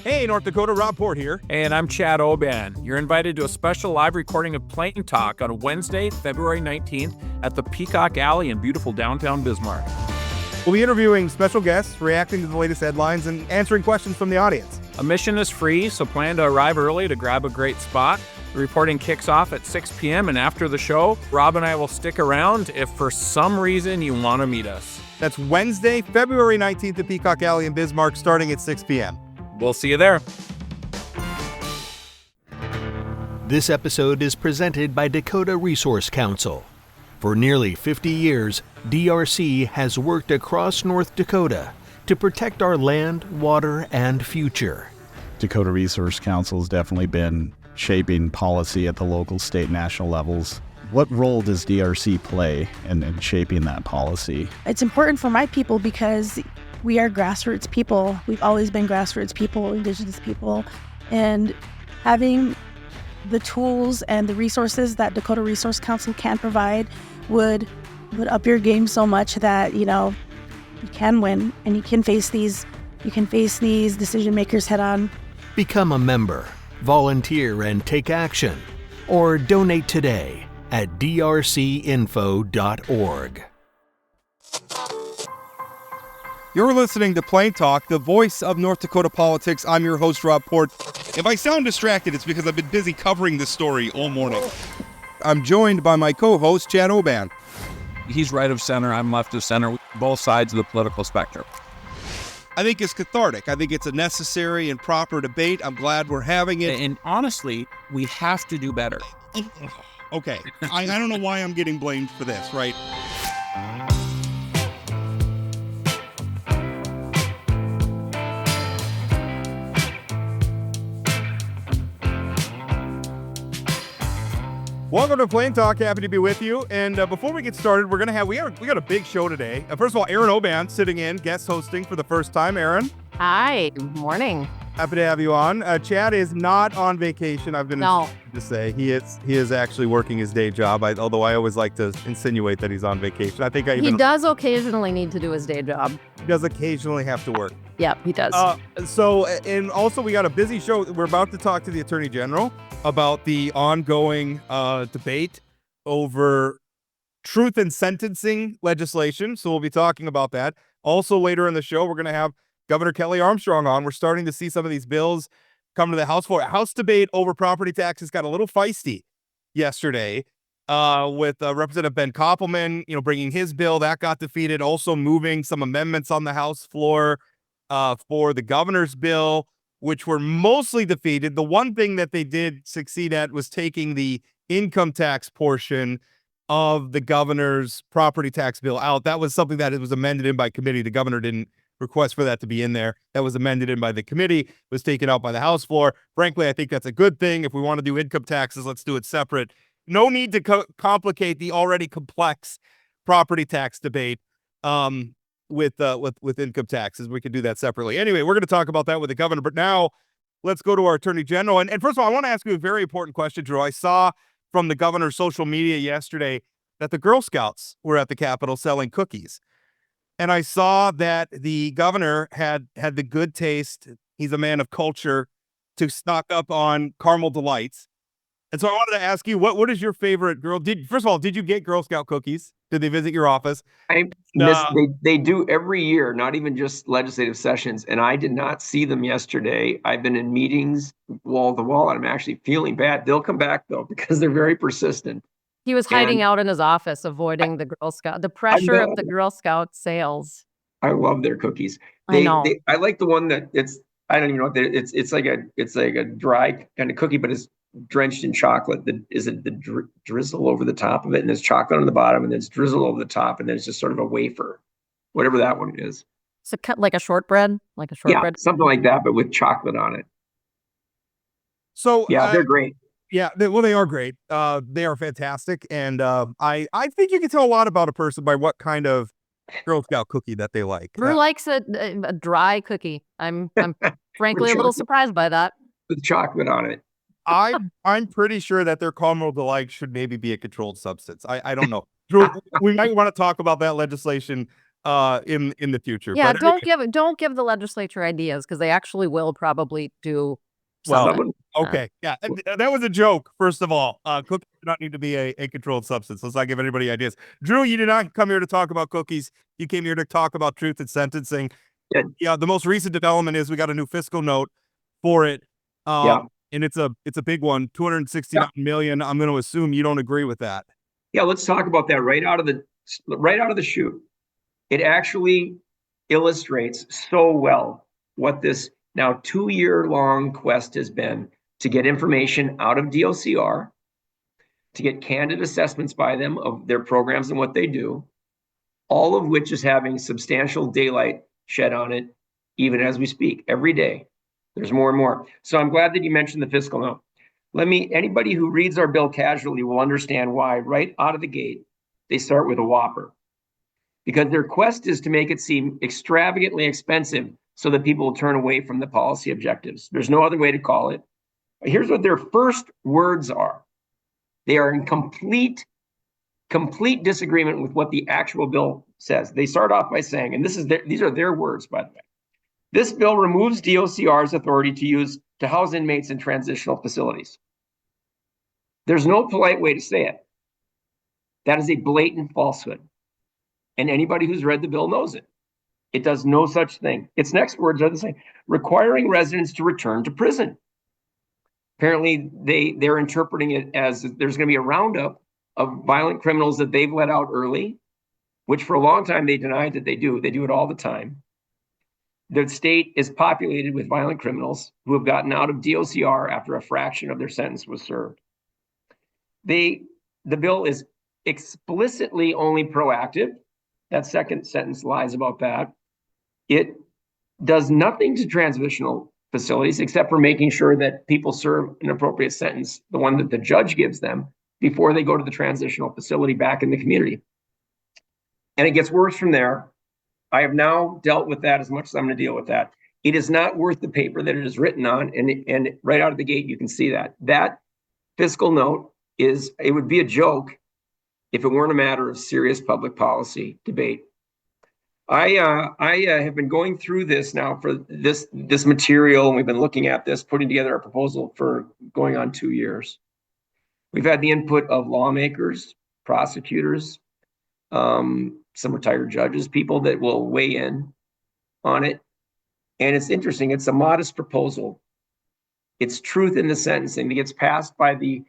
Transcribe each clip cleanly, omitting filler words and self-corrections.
Hey, North Dakota, Rob Port here. And I'm Chad Oban. You're invited to a special live recording of Plain Talk on Wednesday, February 19th at the Peacock Alley in beautiful downtown Bismarck. We'll be interviewing special guests, reacting to the latest headlines, and answering questions from the audience. Admission is free, so plan to arrive early to grab a great spot. The reporting kicks off at 6 p.m., and after the show, Rob and I will stick around if for some reason you want to meet us. That's Wednesday, February 19th at Peacock Alley in Bismarck, starting at 6 p.m. We'll see you there. This episode is presented by Dakota Resource Council. For nearly 50 years, DRC has worked across North Dakota to protect our land, water, and future. Dakota Resource Council has definitely been shaping policy at the local, state, national levels. What role does DRC play in shaping that policy? It's important for my people because we are grassroots people. We've always been grassroots people, Indigenous people, and having the tools and the resources that Dakota Resource Council can provide would up your game so much that, you can win and you can face these decision makers head on. Become a member, volunteer, and take action, or donate today at drcinfo.org. You're listening to Plain Talk, the voice of North Dakota politics. I'm your host, Rob Port. If I sound distracted, it's because I've been busy covering this story all morning. I'm joined by my co-host, Chad Oban. He's right of center, I'm left of center, both sides of the political spectrum. I think it's cathartic. I think it's a necessary and proper debate. I'm glad we're having it. And honestly, we have to do better. Okay, I don't know why I'm getting blamed for this, right? Welcome to Plain Talk. Happy to be with you. And before we get started, we got a big show today. First of all, Erin Oban sitting in, guest hosting for the first time. Erin. Hi. Good morning. Happy to have you on. Chad is not on vacation. I've been to say he is actually working his day job. Although I always like to insinuate that he's on vacation. He does occasionally need to do his day job. He does occasionally have to work. Yep, he does. And also we got a busy show. We're about to talk to the Attorney General about the ongoing debate over truth in sentencing legislation. So we'll be talking about that. Also later in the show, we're going to have Governor Kelly Armstrong on. We're starting to see some of these bills come to the House floor. House debate over property taxes got a little feisty yesterday with Representative Ben Koppelman, bringing his bill. That got defeated. Also moving some amendments on the House floor for the governor's bill, which were mostly defeated. The one thing that they did succeed at was taking the income tax portion of the governor's property tax bill out. That was something that it was amended in by committee. The governor didn't request for that to be in there. That was amended in by the committee, was taken out by the House floor. Frankly, I think that's a good thing. If we want to do income taxes, let's do it separate. No need to complicate the already complex property tax debate with income taxes. We could do that separately. Anyway, we're going to talk about that with the governor. But now let's go to our Attorney General. And first of all, I want to ask you a very important question, Drew. I saw from the governor's social media yesterday that the Girl Scouts were at the Capitol selling cookies. And I saw that the governor had the good taste, he's a man of culture, to stock up on caramel delights. And so I wanted to ask you, what is your favorite first of all, did you get Girl Scout cookies? Did they visit your office? They do every year, not even just legislative sessions. And I did not see them yesterday. I've been in meetings wall to wall, and I'm actually feeling bad. They'll come back though, because they're very persistent. He was hiding out in his office, avoiding the pressure of the Girl Scout sales. I love their cookies. I know. I like the one that I don't even know what it's like a dry kind of cookie, but it's drenched in chocolate. Is it the drizzle over the top of it, and there's chocolate on the bottom, and then it's drizzle over the top, and then it's just sort of a wafer, whatever that one is. So cut like a shortbread, something like that, but with chocolate on it. So they're great. Yeah, they are great. They are fantastic, and I think you can tell a lot about a person by what kind of Girl Scout cookie that they like. Drew likes a dry cookie. I'm frankly a little surprised by that. With chocolate on it. I'm pretty sure that their caramel delight should maybe be a controlled substance. I don't know. Drew, we might want to talk about that legislation in the future. Yeah, But anyway, don't give the legislature ideas because they actually will probably do well, something. okay, yeah, that was a joke. First of all, cookies do not need to be a controlled substance. Let's not give anybody ideas. Drew, you did not come here to talk about cookies. You came here to talk about truth in sentencing. Yeah. Yeah, the most recent development is we got a new fiscal note for it. Yeah. And it's a big one, 269 million. I'm going to assume you don't agree with that. Yeah, let's talk about that right out of the chute. It actually illustrates so well what this now 2-year-long quest has been to get information out of DOCR, to get candid assessments by them of their programs and what they do, all of which is having substantial daylight shed on it, even as we speak, every day. There's more and more. So I'm glad that you mentioned the fiscal note. Anybody who reads our bill casually will understand why right out of the gate, they start with a whopper. Because their quest is to make it seem extravagantly expensive so that people will turn away from the policy objectives. There's no other way to call it. Here's what their first words are. They are in complete disagreement with what the actual bill says. They start off by saying, and these are their words, by the way, this bill removes DOCR's authority to house inmates in transitional facilities. There's no polite way to say it. That is a blatant falsehood. And anybody who's read the bill knows it. It does no such thing. Its next words are the same: requiring residents to return to prison. Apparently, they're interpreting it as there's going to be a roundup of violent criminals that they've let out early, which for a long time they denied that they do. They do it all the time. The state is populated with violent criminals who have gotten out of DOCR after a fraction of their sentence was served. The bill is explicitly only proactive. That second sentence lies about that. It does nothing to transitional facilities except for making sure that people serve an appropriate sentence, the one that the judge gives them, before they go to the transitional facility back in the community. And it gets worse from there. I have now dealt with that as much as I'm going to deal with that. It is not worth the paper that it is written on. And right out of the gate, you can see that. That fiscal note it would be a joke if it weren't a matter of serious public policy debate. I have been going through this now for this material, and we've been looking at this, putting together a proposal for going on 2 years. We've had the input of lawmakers, prosecutors, some retired judges, people that will weigh in on it. And it's interesting. It's a modest proposal. It's truth in the sentencing. It gets passed by the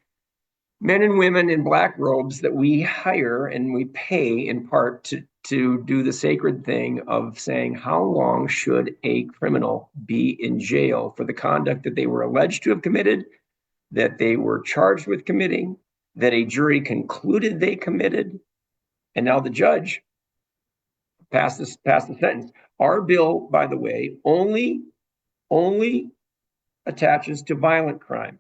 men and women in black robes that we hire and we pay in part to do the sacred thing of saying, how long should a criminal be in jail for the conduct that they were alleged to have committed, that they were charged with committing, that a jury concluded they committed, and now the judge passed the sentence. Our bill, by the way, only attaches to violent crime.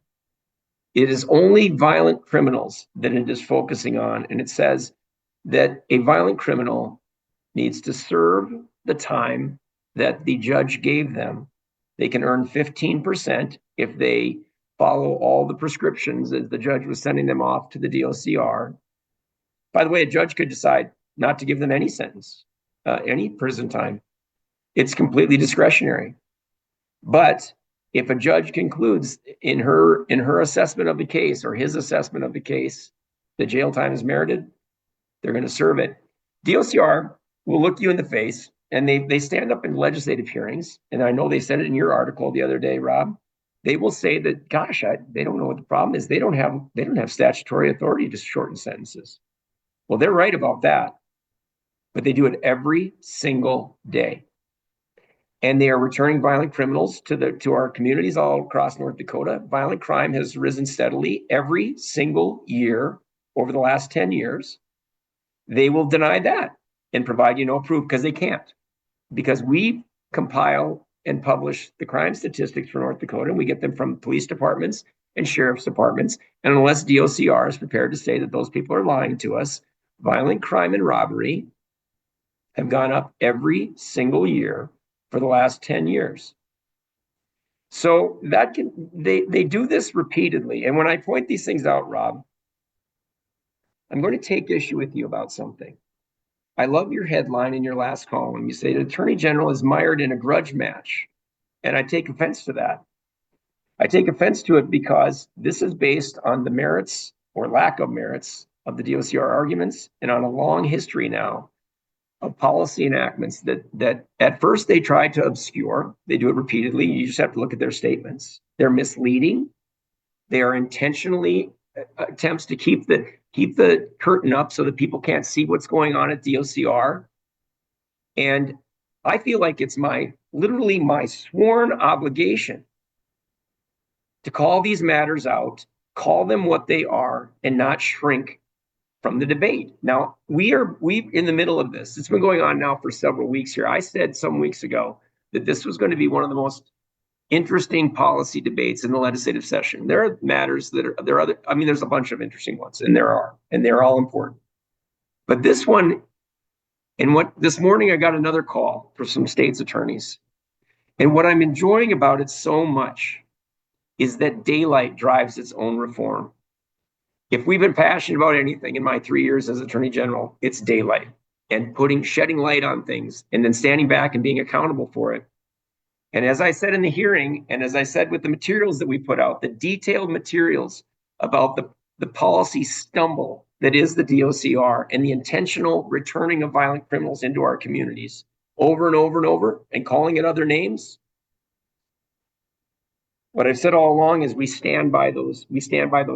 It is only violent criminals that it is focusing on, and it says that a violent criminal needs to serve the time that the judge gave them. They can earn 15% if they follow all the prescriptions as the judge was sending them off to the DOCR. By the way, a judge could decide not to give them any sentence, any prison time. It's completely discretionary. But if a judge concludes in her assessment of the case or his assessment of the case, the jail time is merited, they're going to serve it. DOCR will look you in the face, and they stand up in legislative hearings, and I know they said it in your article the other day, Rob. They will say that, gosh, they don't know what the problem is. They don't have statutory authority to shorten sentences. Well, they're right about that, but they do it every single day. And they are returning violent criminals to our communities all across North Dakota. Violent crime has risen steadily every single year over the last 10 years. They will deny that and provide you no proof because they can't. Because we compile and publish the crime statistics for North Dakota, and we get them from police departments and sheriff's departments. And unless DOCR is prepared to say that those people are lying to us, violent crime and robbery have gone up every single year for the last 10 years. So they do this repeatedly. And when I point these things out, Rob, I'm going to take issue with you about something. I love your headline in your last column. You say the Attorney General is mired in a grudge match. And I take offense to that. I take offense to it because this is based on the merits or lack of merits of the DOCR arguments and on a long history now of policy enactments that at first they tried to obscure. They do it repeatedly. You just have to look at their statements. They're misleading. They are intentionally attempts to keep the curtain up so that people can't see what's going on at DOCR. And I feel like it's literally my sworn obligation to call these matters out, call them what they are, and not shrink from the debate. Now, we in the middle of this. It's been going on now for several weeks here. I said some weeks ago that this was going to be one of the most interesting policy debates in the legislative session. There are matters there's a bunch of interesting ones, and they're all important. But this one, this morning I got another call for some state's attorneys. And what I'm enjoying about it so much is that daylight drives its own reform. If we've been passionate about anything in my 3 years as Attorney General, it's daylight and shedding light on things and then standing back and being accountable for it. And as I said in the hearing, and as I said with the materials that we put out, the detailed materials about the policy stumble that is the DOCR and the intentional returning of violent criminals into our communities over and over and over and calling it other names. What I've said all along is we stand by those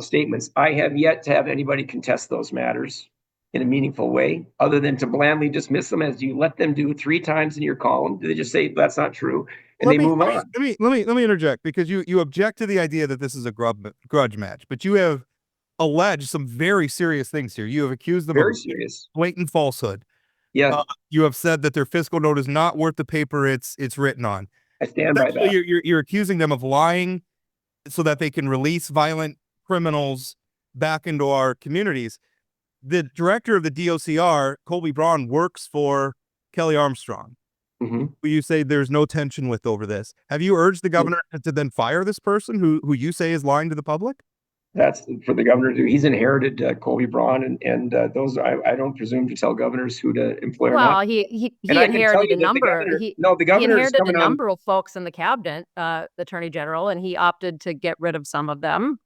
statements. I have yet to have anybody contest those matters in a meaningful way, other than to blandly dismiss them as you let them do 3 times in your column. Do they just say that's not true and they move on? Let me interject, because you object to the idea that this is a grudge match, but you have alleged some very serious things here. You have accused them of blatant falsehood. Yeah. You have said that their fiscal note is not worth the paper it's written on. I stand by that. You're accusing them of lying so that they can release violent criminals back into our communities. The director of the DOCR, Colby Braun, works for Kelly Armstrong, who you say there's no tension with over this. Have you urged the governor to then fire this person who you say is lying to the public? That's for the governor to do. He's inherited Colby Braun, and those I don't presume to tell governors who to employ or not. Well, he inherited a number. He inherited a number of folks in the cabinet, the Attorney General, and he opted to get rid of some of them.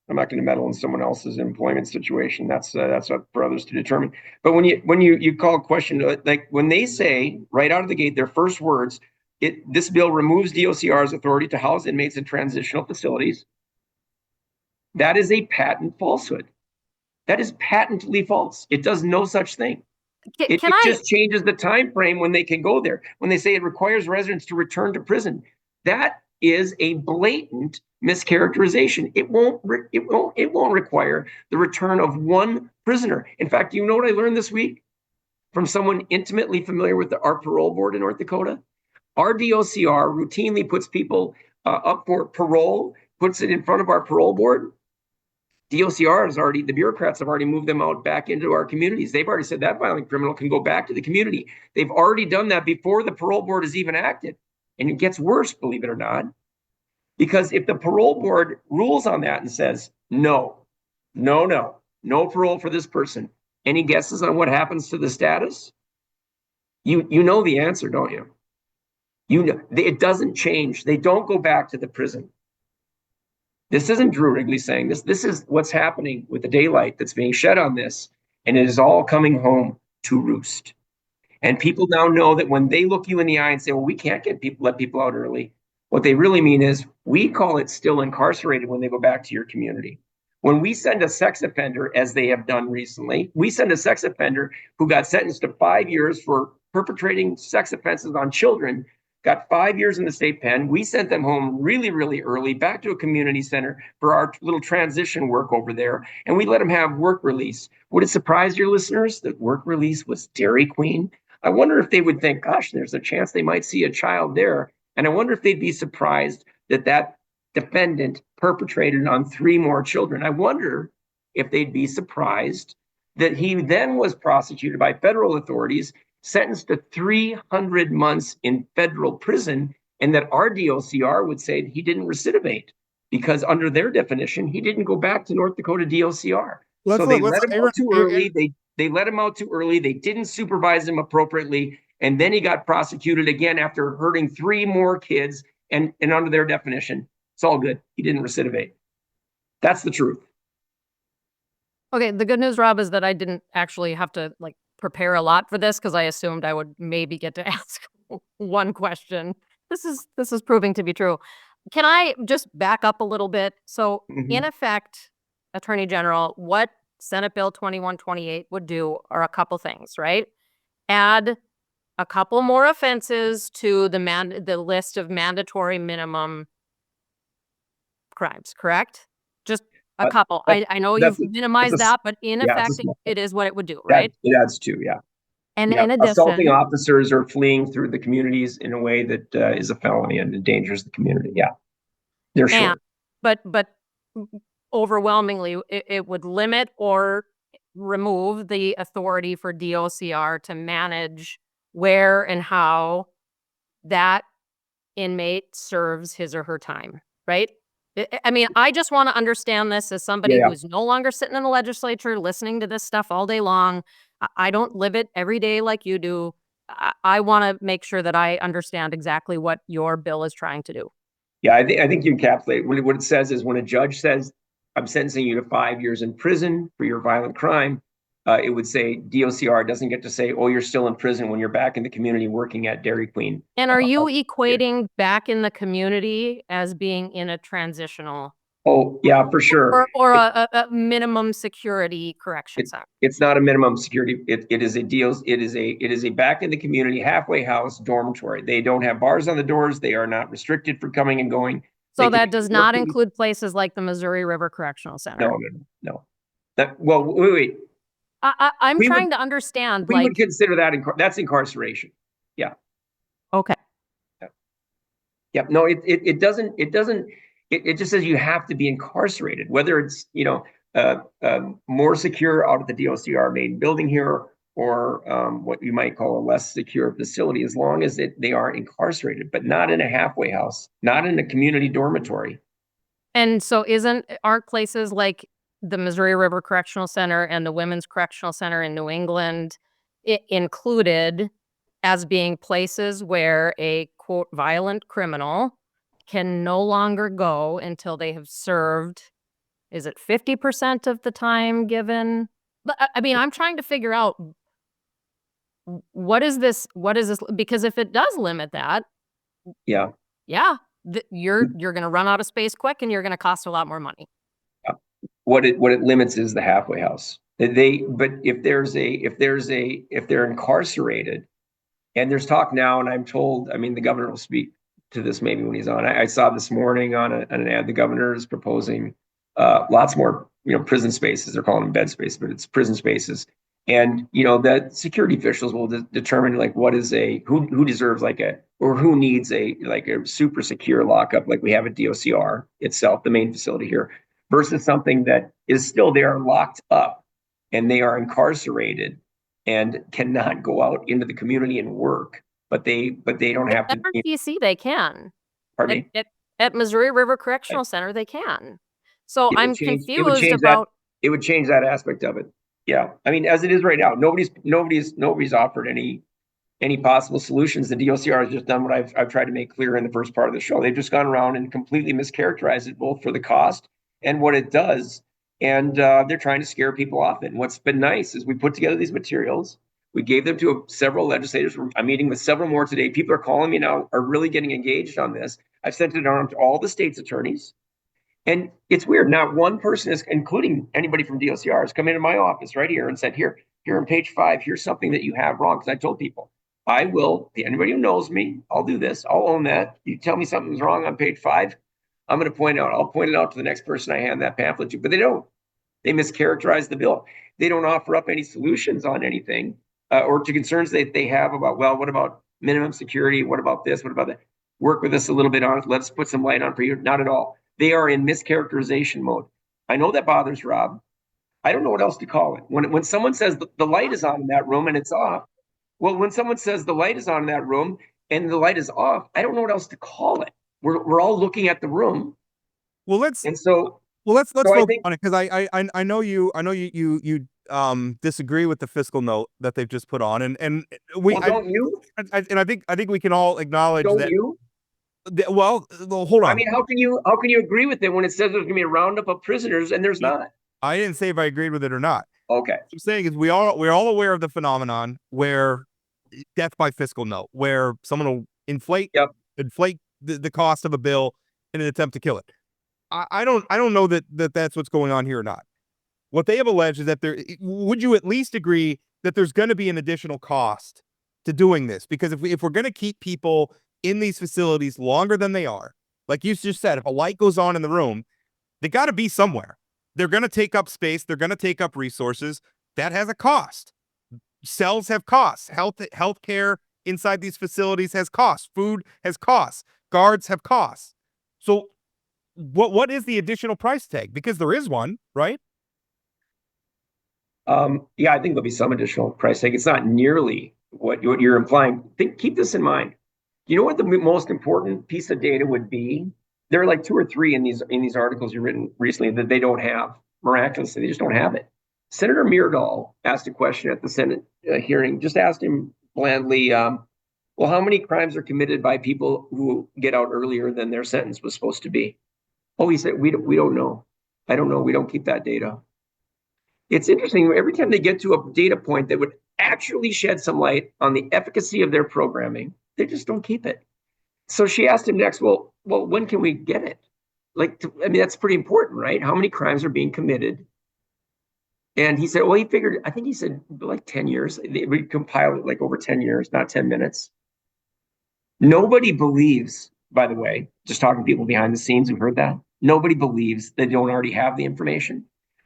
I'm not going to meddle in someone else's employment situation. That's up for others to determine. But when you call a question, like when they say right out of the gate, their first words, this bill removes DOCR's authority to house inmates in transitional facilities. That is a patent falsehood. That is patently false. It does no such thing. It just changes the time frame when they can go there. When they say it requires residents to return to prison, that is a blatant mischaracterization. It won't require the return of one prisoner. In fact, you know what I learned this week from someone intimately familiar with our parole board in North Dakota? Our DOCR routinely puts people up for parole, puts it in front of our parole board. DOCR the bureaucrats have already moved them out back into our communities. They've already said that violent criminal can go back to the community. They've already done that before the parole board is even acted. And it gets worse, believe it or not, because if the parole board rules on that and says, no parole for this person, any guesses on what happens to the status? You know the answer, don't you? You know, it doesn't change. They don't go back to the prison. This isn't Drew Wrigley saying this. This is what's happening with the daylight that's being shed on this, and it is all coming home to roost. And people now know that when they look you in the eye and say, well, we can't let people out early, what they really mean is we call it still incarcerated when they go back to your community. When we send a sex offender, as they have done recently, we send a sex offender who got sentenced to 5 years for perpetrating sex offenses on children, got 5 years in the state pen. We sent them home really, really early, back to a community center for our little transition work over there. And we let them have work release. Would it surprise your listeners that work release was Dairy Queen? I wonder if they would think, gosh, there's a chance they might see a child there. And I wonder if they'd be surprised that defendant perpetrated on 3 more children. I wonder if they'd be surprised that he then was prosecuted by federal authorities, sentenced to 300 months in federal prison, and that our DOCR would say he didn't recidivate because under their definition, he didn't go back to North Dakota DOCR. So they let him out too early. They let him out too early. They didn't supervise him appropriately. And then he got prosecuted again after hurting 3 more kids. And under their definition, it's all good. He didn't recidivate. That's the truth. Okay, the good news, Rob, is that I didn't actually have to prepare a lot for this because I assumed I would maybe get to ask one question. This is proving to be true. Can I just back up a little bit? So, in effect, Attorney General, what Senate Bill 2128 would do are a couple things, right? Add a couple more offenses to the list of mandatory minimum crimes, correct? Just a couple. I know you've minimized that, but in effect, it is what it would do, right? It adds 2, yeah. And in addition, assaulting officers or fleeing through the communities in a way that is a felony and endangers the community. Yeah, they're short. But overwhelmingly, it would limit or remove the authority for DOCR to manage where and how that inmate serves his or her time, right? I mean, I just want to understand this as somebody who's no longer sitting in the legislature listening to this stuff all day long. I don't live it every day like you do. I want to make sure that I understand exactly what your bill is trying to do. Yeah, I think you encapsulate what it says is when a judge says, I'm sentencing you to 5 years in prison for your violent crime, it would say DOCR doesn't get to say, oh, you're still in prison when you're back in the community working at Dairy Queen. And are you equating back in the community as being in a transitional? Oh, yeah, for sure. Or a minimum security correction center. It's not a minimum security. It is a back in the community halfway house dormitory. They don't have bars on the doors. They are not restricted for coming and going. So that does not include places like the Missouri River Correctional Center. No. Well, wait. I'm trying to understand. We would consider that that's incarceration. Yeah. Okay. Yeah. No, it doesn't. It just says you have to be incarcerated, whether it's more secure out of the DOCR main building here or what you might call a less secure facility, as long as they are incarcerated, but not in a halfway house, not in a community dormitory. And so aren't places like the Missouri River Correctional Center and the Women's Correctional Center in New England included as being places where a, quote, violent criminal can no longer go until they have served, is it 50% of the time given? But I mean, I'm trying to figure out what is this, because if it does limit that, you're going to run out of space quick and you're going to cost a lot more money. What it limits is the halfway house. But if they're incarcerated, and there's talk now, and I'm told, I mean, the governor will speak to this maybe when he's on. I saw this morning on an ad, the governor is proposing lots more, prison spaces. They're calling them bed space, but it's prison spaces. And that security officials will determine what is who deserves who needs a super secure lockup like we have at DOCR itself, the main facility here, versus something that is still there locked up and they are incarcerated and cannot go out into the community and work, but they don't have to. At DC, they can. Pardon me? At Missouri River Correctional Center, they can. So I'm confused about. It would change that aspect of it. Yeah, I mean, as it is right now, nobody's offered any possible solutions. The DOCR has just done what I've tried to make clear in the first part of the show. They've just gone around and completely mischaracterized it, both for the cost and what it does. And they're trying to scare people off it. And what's been nice is we put together these materials. We gave them to several legislators. I'm meeting with several more today. People are calling me now, are really getting engaged on this. I've sent it on to all the state's attorneys. And it's weird. Not one person is, including anybody from DOCR, has come into my office right here and said, here on page 5, here's something that you have wrong. Because I told people, anybody who knows me, I'll do this. I'll own that. You tell me something's wrong on page 5, I'll point it out to the next person I hand that pamphlet to. But they don't. They mischaracterize the bill. They don't offer up any solutions on anything or to concerns that they have about, what about minimum security? What about this? What about that? Work with us a little bit on it. Let's put some light on for you. Not at all. They are in mischaracterization mode. I know that bothers Rob. I don't know what else to call it. When someone says the light is on in that room and it's off, when someone says the light is on in that room and the light is off, I don't know what else to call it. We're all looking at the room. Well, let's focus on it, because I know you disagree with the fiscal note that they've just put on, and we Well, don't you? and I think we can all acknowledge Don't that. you? Well, hold I on. mean, how can you agree with it when it says there's going to be a roundup of prisoners and there's not? I didn't say if I agreed with it or not. Okay. What I'm saying is we're all aware of the phenomenon where death by fiscal note, where someone will inflate the cost of a bill in an attempt to kill it. I don't know that that's what's going on here or not. What they have alleged is that would you at least agree that there's going to be an additional cost to doing this? Because if we're going to keep people in these facilities longer than they are, like you just said, if a light goes on in the room, they got to be somewhere. They're going to take up space. They're going to take up resources. That has a cost. Cells have costs. Health care inside these facilities has costs. Food has costs. Guards have costs. So what is the additional price tag? Because there is one, right? Yeah, I think there'll be some additional price tag. It's not nearly what you're implying. Keep this in mind. You know what the most important piece of data would be? There are like 2 or 3 in these articles you've written recently that they don't have. Miraculously, they just don't have it. Senator Myrdal asked a question at the Senate hearing. Just asked him blandly, well, how many crimes are committed by people who get out earlier than their sentence was supposed to be? Oh, he said, we don't know. I don't know. We don't keep that data. It's interesting. Every time they get to a data point that would actually shed some light on the efficacy of their programming, they just don't keep it. So she asked him next, well, when can we get it? I mean, that's pretty important, right? How many crimes are being committed? And he said, well, I think he said like 10 years. They would compile it like over 10 years, not 10 minutes. Nobody believes, by the way, just talking to people behind the scenes who heard that, nobody believes they don't already have the information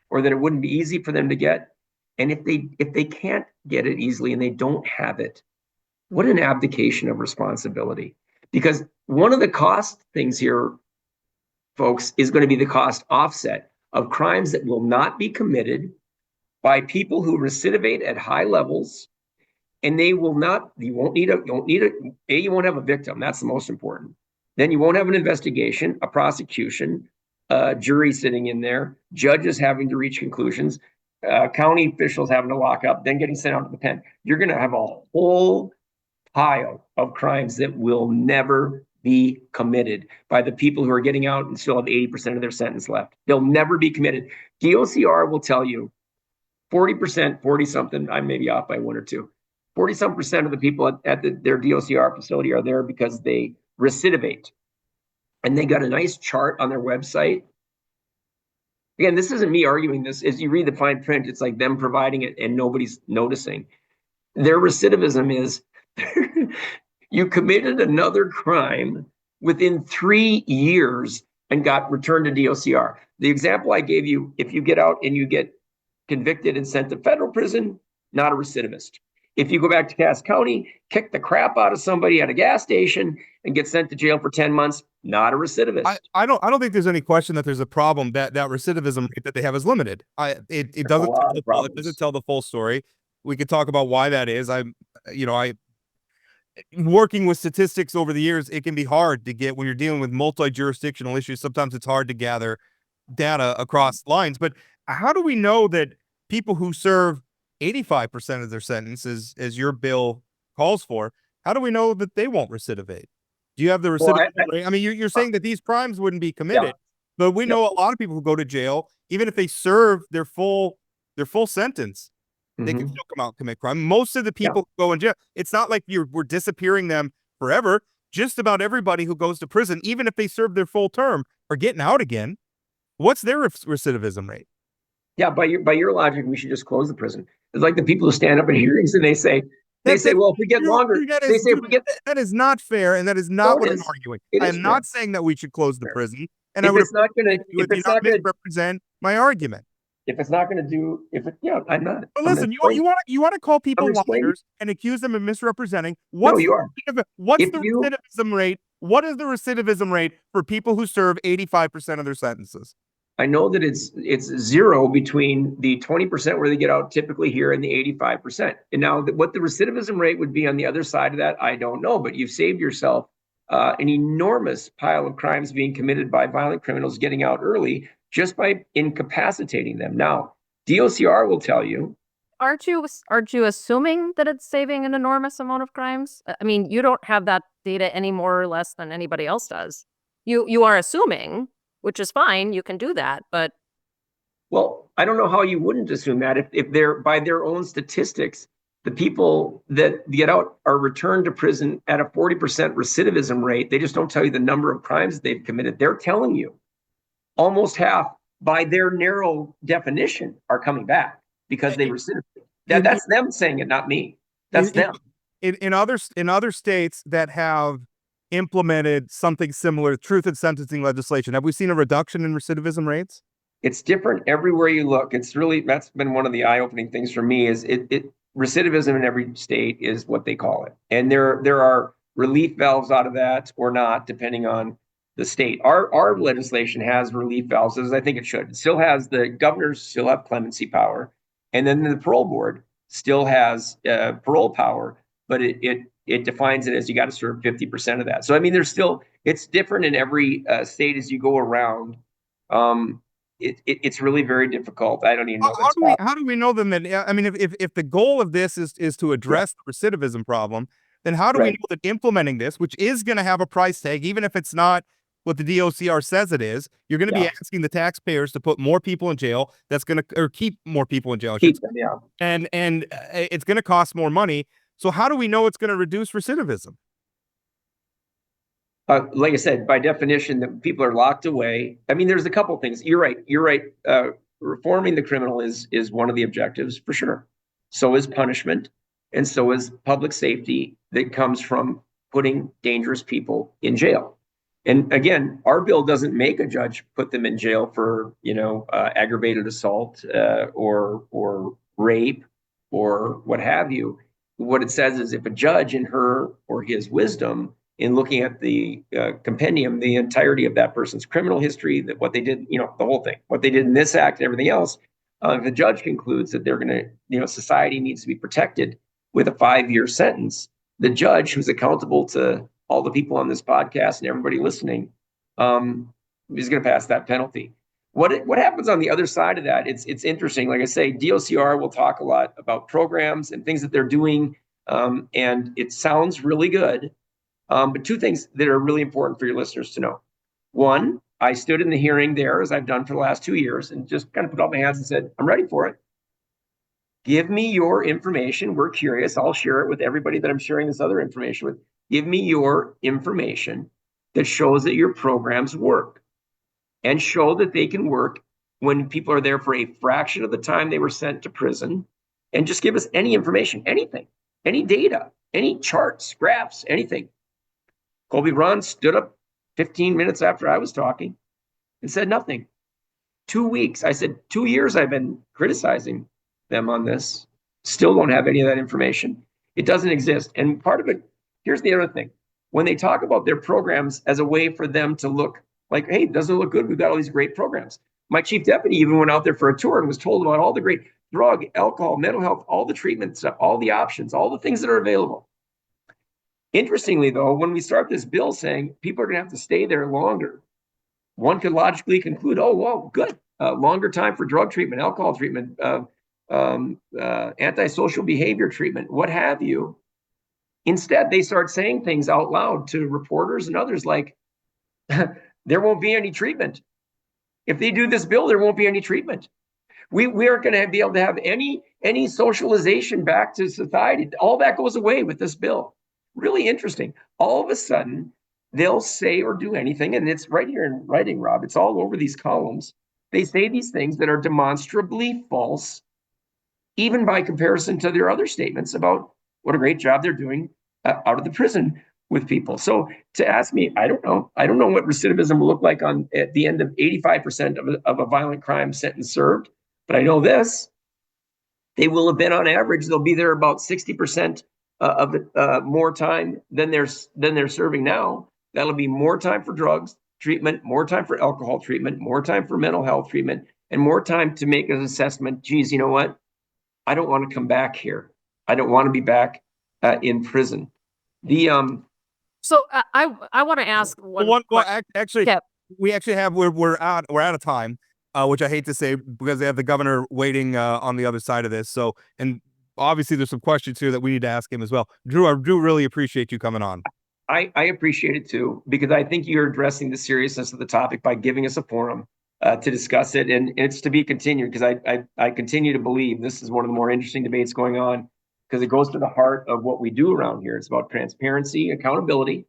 or that it wouldn't be easy for them to get. And if they can't get it easily and they don't have it, what an abdication of responsibility. Because one of the cost things here, folks, is going to be the cost offset of crimes that will not be committed by people who recidivate at high levels, and you won't have a victim. That's the most important. Then you won't have an investigation, a prosecution, a jury sitting in there, judges having to reach conclusions, county officials having to lock up, then getting sent out to the pen. You're going to have a whole pile of crimes that will never be committed by the people who are getting out and still have 80% of their sentence left. They'll never be committed. DOCR will tell you 40%, 40 something, I may be off by 1 or 2. 40 some percent of the people at their DOCR facility are there because they recidivate. And they got a nice chart on their website. Again, this isn't me arguing this. As you read the fine print, it's like them providing it and nobody's noticing. Their recidivism is you committed another crime within 3 years and got returned to DOCR. The example I gave you, if you get out and you get convicted and sent to federal prison, not a recidivist. If you go back to Cass County, kick the crap out of somebody at a gas station and get sent to jail for 10 months, not a recidivist. I don't think there's any question that there's a problem that recidivism rate that they have is limited. It doesn't tell the full story. We could talk about why that is. Working with statistics over the years, it can be hard to get when you're dealing with multi-jurisdictional issues. Sometimes it's hard to gather data across lines. But how do we know that people who serve 85% of their sentence, as your bill calls for, how do we know that they won't recidivate? Do you have the recidivation rate? I mean, you're saying that these crimes wouldn't be committed, but we know a lot of people who go to jail, even if they serve their full sentence, they can still come out and commit crime. Most of the people who go in jail, it's not like we're disappearing them forever. Just about everybody who goes to prison, even if they serve their full term, are getting out again. What's their recidivism rate? Yeah, by your logic, we should just close the prison. It's like the people who stand up in hearings and they say, well, if we get longer, that is not fair, and that is not what I'm arguing. I am not saying that we should close the prison, and I would not misrepresent my argument. If it's not going to do, I'm not. But listen, you want to call people liars and accuse them of misrepresenting. What's the recidivism rate? What is the recidivism rate for people who serve 85% of their sentences? I know that it's 0 between the 20% where they get out typically here and the 85%. And now what the recidivism rate would be on the other side of that, I don't know, but you've saved yourself an enormous pile of crimes being committed by violent criminals getting out early just by incapacitating them. Now, DOCR will tell you. Aren't you assuming that it's saving an enormous amount of crimes? I mean, you don't have that data any more or less than anybody else does. You are assuming, which is fine. You can do that, but Well, I don't know how you wouldn't assume that if they're, by their own statistics, the people that get out are returned to prison at a 40% recidivism rate. They just don't tell you the number of crimes they've committed. They're telling you almost half, by their narrow definition, are coming back because they recidivated. That's them saying it, not me. That's them. In other states that have implemented something similar, truth in sentencing legislation, have we seen a reduction in recidivism rates? It's different everywhere you look. It's really, that's been one of the eye-opening things for me, is recidivism in every state is what they call it. And there are relief valves out of that or not, depending on the state. Our legislation has relief valves, as I think it should. It still has, the governors still have clemency power. And then the parole board still has parole power, but it defines it as you got to serve 50% of that. So, I mean, there's still, it's different in every state as you go around. It's really very difficult. I don't even know. How do we know then that, I mean, if the goal of this is to address the recidivism problem, then how do we know that implementing this, which is going to have a price tag, even if it's not what the DOCR says it is, you're going to be asking the taxpayers to put more people in jail, that's going to, or keep more people in jail. Keep them, and it's going to cost more money. So how do we know it's going to reduce recidivism? Like I said, by definition, that people are locked away. I mean, there's a couple of things. You're right. Reforming the criminal is one of the objectives, for sure. So is punishment, and so is public safety that comes from putting dangerous people in jail. And again, our bill doesn't make a judge put them in jail for, aggravated assault or rape or what have you. What it says is, if a judge, in her or his wisdom, in looking at the compendium, the entirety of that person's criminal history, that what they did, the whole thing, what they did in this act and everything else, if the judge concludes that they're going to, society needs to be protected with a 5-year sentence, the judge, who's accountable to all the people on this podcast and everybody listening, is going to pass that penalty. What happens on the other side of that? It's interesting. Like I say, DOCR will talk a lot about programs and things that they're doing, and it sounds really good. But two things that are really important for your listeners to know. One, I stood in the hearing there, as I've done for the last 2 years, and just kind of put up my hands and said, I'm ready for it. Give me your information. We're curious. I'll share it with everybody that I'm sharing this other information with. Give me your information that shows that your programs work, and show that they can work when people are there for a fraction of the time they were sent to prison. And just give us any information, anything, any data, any charts, graphs, anything. Colby Braun stood up 15 minutes after I was talking and said nothing. 2 weeks. I said, 2 years I've been criticizing them on this. Still don't have any of that information. It doesn't exist. And part of it, here's the other thing. When they talk about their programs as a way for them to look like, hey, it doesn't look good, we've got all these great programs. My chief deputy even went out there for a tour and was told about all the great drug, alcohol, mental health, all the treatment stuff, all the options, all the things that are available. Interestingly, though, when we start this bill saying people are going to have to stay there longer, one could logically conclude, oh, well, good. Longer time for drug treatment, alcohol treatment, antisocial behavior treatment, what have you. Instead, they start saying things out loud to reporters and others like, there won't be any treatment. If they do this bill, there won't be any treatment. We aren't going to be able to have any socialization back to society. All that goes away with this bill. Really interesting. All of a sudden, they'll say or do anything, and it's right here in writing, Rob. It's all over these columns. They say these things that are demonstrably false, even by comparison to their other statements about what a great job they're doing out of the prison with people. So to ask me, I don't know. I don't know what recidivism will look like at the end of 85% of a violent crime sentence served, but I know this. They will have been, on average, they'll be there about 60% of more time than they're serving now. That'll be more time for drugs treatment, more time for alcohol treatment, more time for mental health treatment, and more time to make an assessment. Geez, you know what? I don't want to come back here. I don't want to be back in prison. So I want to ask one. Actually, Yeah. we actually have we're out of time. which I hate to say because they have the governor waiting on the other side of this. So, and obviously there's some questions here that we need to ask him as well. Drew, I do really appreciate you coming on. I appreciate it too, because I think you're addressing the seriousness of the topic by giving us a forum to discuss it, and it's to be continued, because I continue to believe this is one of the more interesting debates going on, because it goes to the heart of what we do around here. It's about transparency, accountability,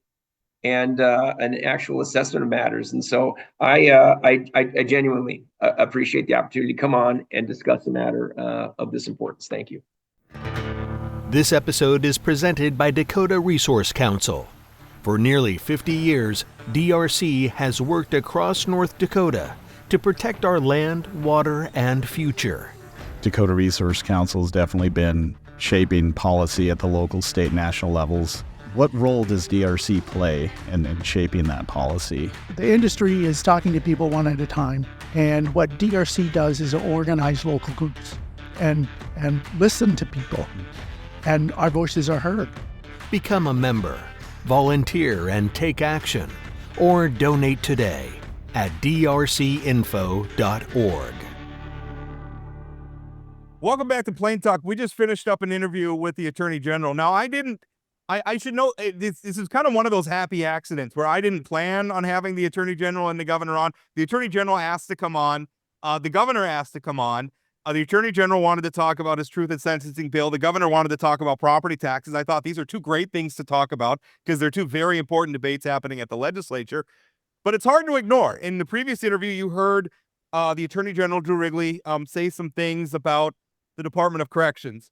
and an actual assessment of matters. And so I genuinely appreciate the opportunity to come on and discuss a matter of this importance. Thank you. This episode is presented by Dakota Resource Council. For nearly 50 years, DRC has worked across North Dakota to protect our land, water, and future. Dakota Resource Council has definitely been shaping policy at the local, state, national levels. What role does DRC play in shaping that policy? The industry is talking to people one at a time, and what DRC does is organize local groups and listen to people, and our voices are heard. Become a member, volunteer and take action, or donate today at drcinfo.org. Welcome back to Plain Talk. We just finished up an interview with the Attorney General. Now, I should note, this is kind of one of those happy accidents where I didn't plan on having the Attorney General and the Governor on. The Attorney General asked to come on. The Governor asked to come on. The Attorney General wanted to talk about his truth in sentencing bill. The Governor wanted to talk about property taxes. I thought these are two great things to talk about because they're two very important debates happening at the legislature. But it's hard to ignore. In the previous interview, you heard the Attorney General, Drew Wrigley, say some things about the Department of Corrections.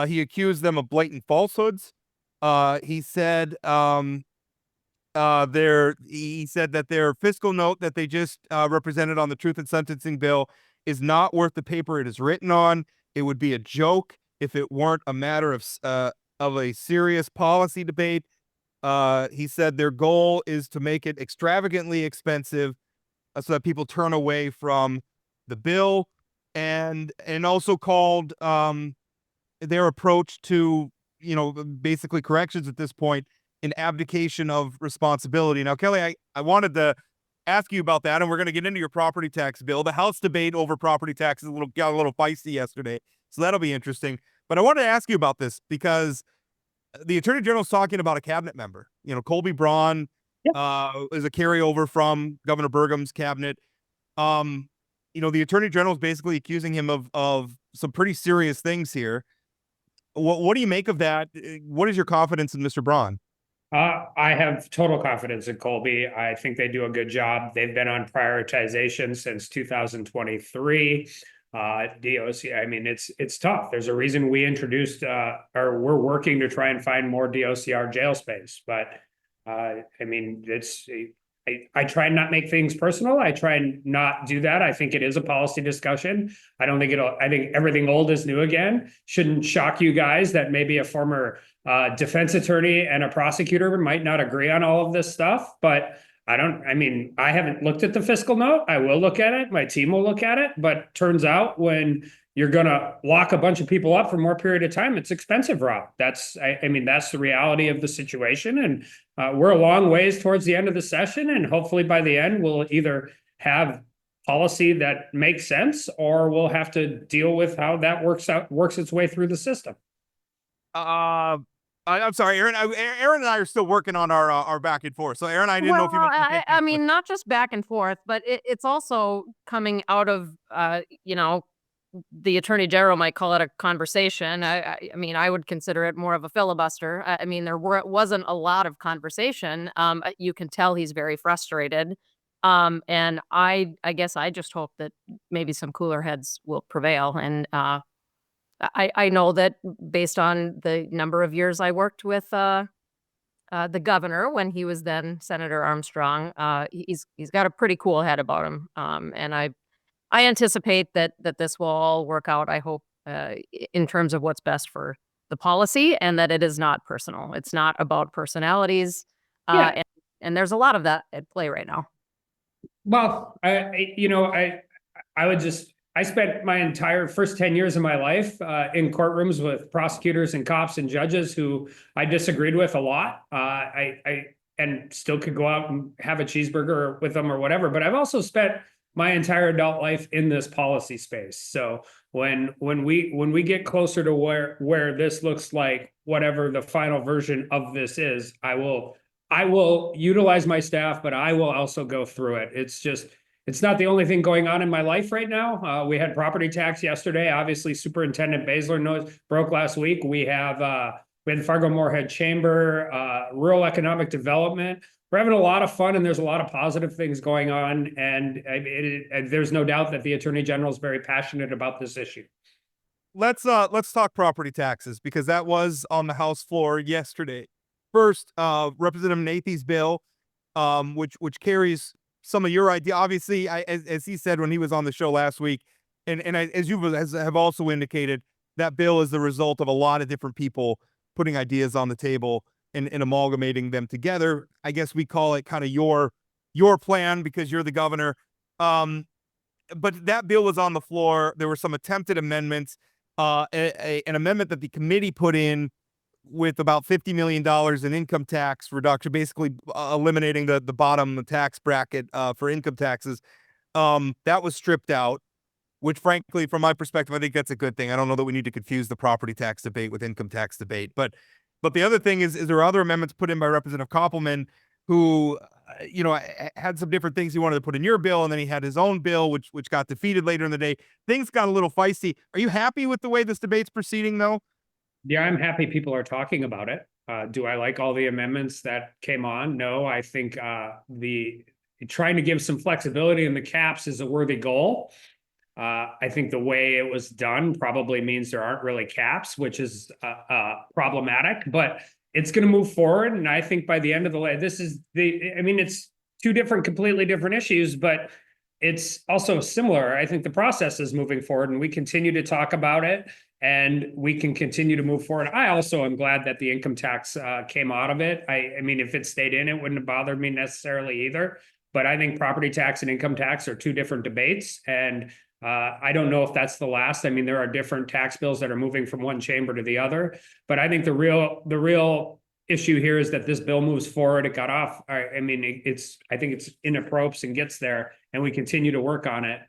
He accused them of blatant falsehoods. He said that their fiscal note that they just represented on the truth in sentencing bill is not worth the paper it is written on. It would be a joke if it weren't a matter of a serious policy debate. He said their goal is to make it extravagantly expensive so that people turn away from the bill, and also called their approach to, basically corrections at this point an abdication of responsibility. Now, Kelly, I wanted to ask you about that, and we're going to get into your property tax bill. The House debate over property taxes got a little feisty yesterday, so that'll be interesting. But I wanted to ask you about this because the Attorney General's talking about a cabinet member. Colby Braun is a carryover from Governor Burgum's cabinet. The Attorney General is basically accusing him of some pretty serious things here. What do you make of that? What is your confidence in Mr. Braun? I have total confidence in Colby. I think they do a good job. They've been on prioritization since 2023. DOC, it's tough. There's a reason we introduced, or we're working to try and find more DOCR jail space. But I try and not make things personal. I try and not do that. I think it is a policy discussion. I think everything old is new again. Shouldn't shock you guys that maybe a former defense attorney and a prosecutor might not agree on all of this stuff, but I haven't looked at the fiscal note. I will look at it. My team will look at it, but turns out when you're going to lock a bunch of people up for more period of time, it's expensive, Rob. That's the reality of the situation. And we're a long ways towards the end of the session. And hopefully by the end, we'll either have policy that makes sense, or we'll have to deal with how that works its way through the system. I'm sorry, Erin. Erin and I are still working on our back and forth. So, Erin, I didn't know if you. Not just back and forth, but it's also coming out of, the Attorney General might call it a conversation. I would consider it more of a filibuster. There wasn't a lot of conversation. You can tell he's very frustrated. And I guess I just hope that maybe some cooler heads will prevail. And I know that based on the number of years I worked with the governor when he was then Senator Armstrong, he's got a pretty cool head about him. And I anticipate that this will all work out, I hope, in terms of what's best for the policy, and that it is not personal. It's not about personalities. And there's a lot of that at play right now. Well, I spent my entire first 10 years of my life in courtrooms with prosecutors and cops and judges who I disagreed with a lot. And still could go out and have a cheeseburger with them or whatever. But I've also spent my entire adult life in this policy space. So when we get closer to where this looks like whatever the final version of this is, I will utilize my staff, but I will also go through it. It's not the only thing going on in my life right now. We had property tax yesterday. Obviously, Superintendent Baszler broke last week. We have the Fargo-Moorhead Chamber, rural economic development. We're having a lot of fun, and there's a lot of positive things going on. And there's no doubt that the Attorney General is very passionate about this issue. Let's talk property taxes, because that was on the House floor yesterday. First, Representative Nathy's bill, which carries some of your idea. Obviously, as he said when he was on the show last week, as you have also indicated, that bill is the result of a lot of different people putting ideas on the table and amalgamating them together. I guess we call it kind of your plan because you're the governor. But that bill was on the floor. There were some attempted amendments, an amendment that the committee put in with about $50 million in income tax reduction, basically eliminating the bottom tax bracket for income taxes. That was stripped out, which frankly, from my perspective, I think that's a good thing. I don't know that we need to confuse the property tax debate with income tax debate. But the other thing is there are other amendments put in by Representative Koppelman, who, had some different things he wanted to put in your bill, and then he had his own bill, which got defeated later in the day. Things got a little feisty. Are you happy with the way this debate's proceeding, though? Yeah, I'm happy people are talking about it. Do I like all the amendments that came on? No, I think the trying to give some flexibility in the caps is a worthy goal. I think the way it was done probably means there aren't really caps, which is problematic, but it's going to move forward. And I think by the end of the day, it's two completely different issues, but it's also similar. I think the process is moving forward, and we continue to talk about it, and we can continue to move forward. I also am glad that the income tax came out of it. I mean, if it stayed in, it wouldn't have bothered me necessarily either. But I think property tax and income tax are two different debates, and I don't know if that's the last. I mean, there are different tax bills that are moving from one chamber to the other, but I think the real issue here is that this bill moves forward. It got off. I think it's in appropriate and gets there, and we continue to work on it.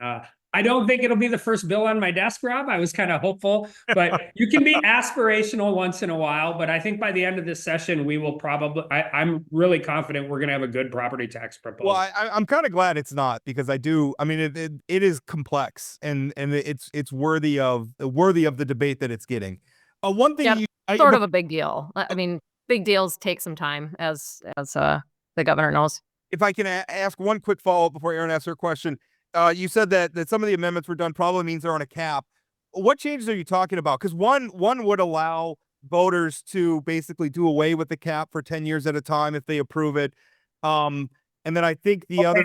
I don't think it'll be the first bill on my desk, Rob. I was kind of hopeful, but you can be aspirational once in a while. But I think by the end of this session, we will probably, I'm really confident we're going to have a good property tax proposal. Well, I'm kind of glad it's not, because it is complex, and it's worthy of the debate that it's getting. One thing, sort of a big deal. I mean, big deals take some time, as the governor knows. If I can ask one quick follow-up before Erin asks her question. You said that some of the amendments were done probably means they're on a cap. What changes are you talking about? Because one would allow voters to basically do away with the cap for 10 years at a time if they approve it. And then I think the other,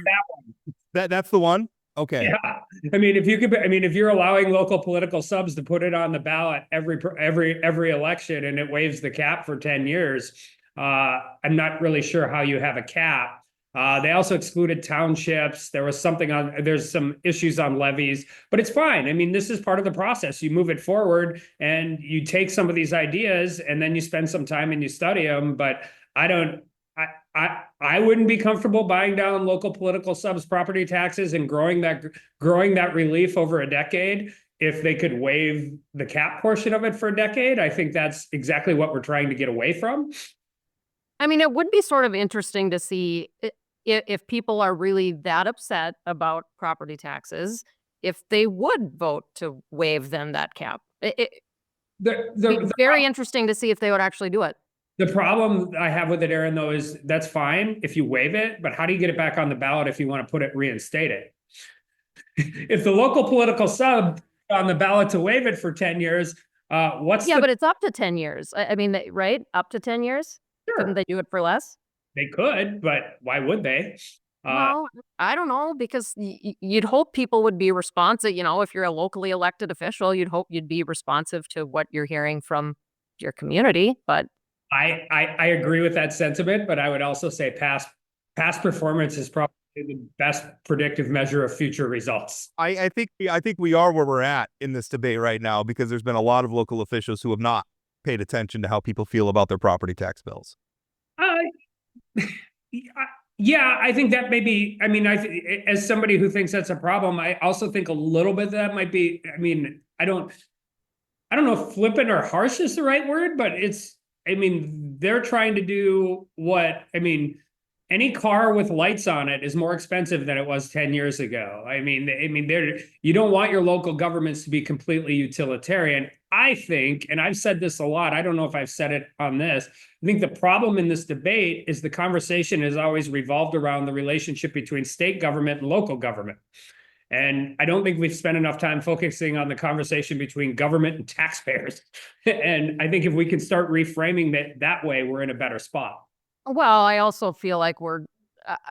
that's the one. Okay. Yeah. I mean, if you're allowing local political subs to put it on the ballot every election, and it waives the cap for 10 years, I'm not really sure how you have a cap. They also excluded townships. There's some issues on levies, but it's fine. I mean, this is part of the process. You move it forward, and you take some of these ideas, and then you spend some time and you study them. But I wouldn't be comfortable buying down local political subs property taxes and growing that relief over a decade. If they could waive the cap portion of it for a decade, I think that's exactly what we're trying to get away from. I mean, it would be sort of interesting to see if people are really that upset about property taxes, if they would vote to waive that cap. It'd be very interesting to see if they would actually do it. The problem I have with it, Erin, though, is that's fine if you waive it, but how do you get it back on the ballot if you want to reinstate it? If the local political sub on the ballot to waive it for 10 years, but it's up to 10 years. I mean, right? Up to 10 years? Sure. Couldn't they do it for less? They could, but why would they? Well, I don't know, because you'd hope people would be responsive. If you're a locally elected official, you'd hope you'd be responsive to what you're hearing from your community. But I agree with that sentiment, but I would also say past performance is probably the best predictive measure of future results. I think we are where we're at in this debate right now, because there's been a lot of local officials who have not paid attention to how people feel about their property tax bills. Yeah, I think that may be, I mean, as somebody who thinks that's a problem, I also think a little bit that might be, I mean, I don't know if flippant or harsh is the right word, but I mean, they're trying to do what, I mean, any car with lights on it is more expensive than it was 10 years ago. I mean, you don't want your local governments to be completely utilitarian. I think, and I've said this a lot, I don't know if I've said it on this, I think the problem in this debate is the conversation has always revolved around the relationship between state government and local government. And I don't think we've spent enough time focusing on the conversation between government and taxpayers. And I think if we can start reframing that way, we're in a better spot. Well, I also feel like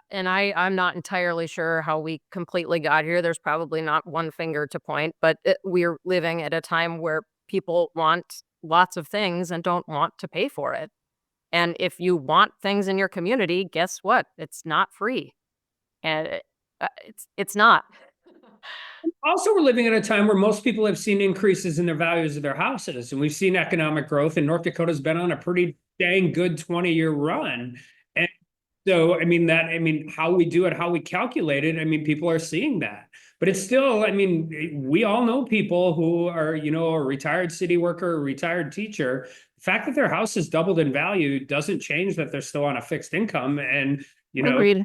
and I'm not entirely sure how we completely got here. There's probably not one finger to point, but we're living at a time where people want lots of things and don't want to pay for it. And if you want things in your community, guess what? It's not free. And it's not. Also, we're living at a time where most people have seen increases in their values of their houses. And we've seen economic growth, and North Dakota's been on a pretty dang good 20-year run. And so, I mean, how we do it, how we calculate it, I mean, people are seeing that. But it's still, I mean, we all know people who are, a retired city worker, a retired teacher. The fact that their house has doubled in value doesn't change that they're still on a fixed income. And, Agreed.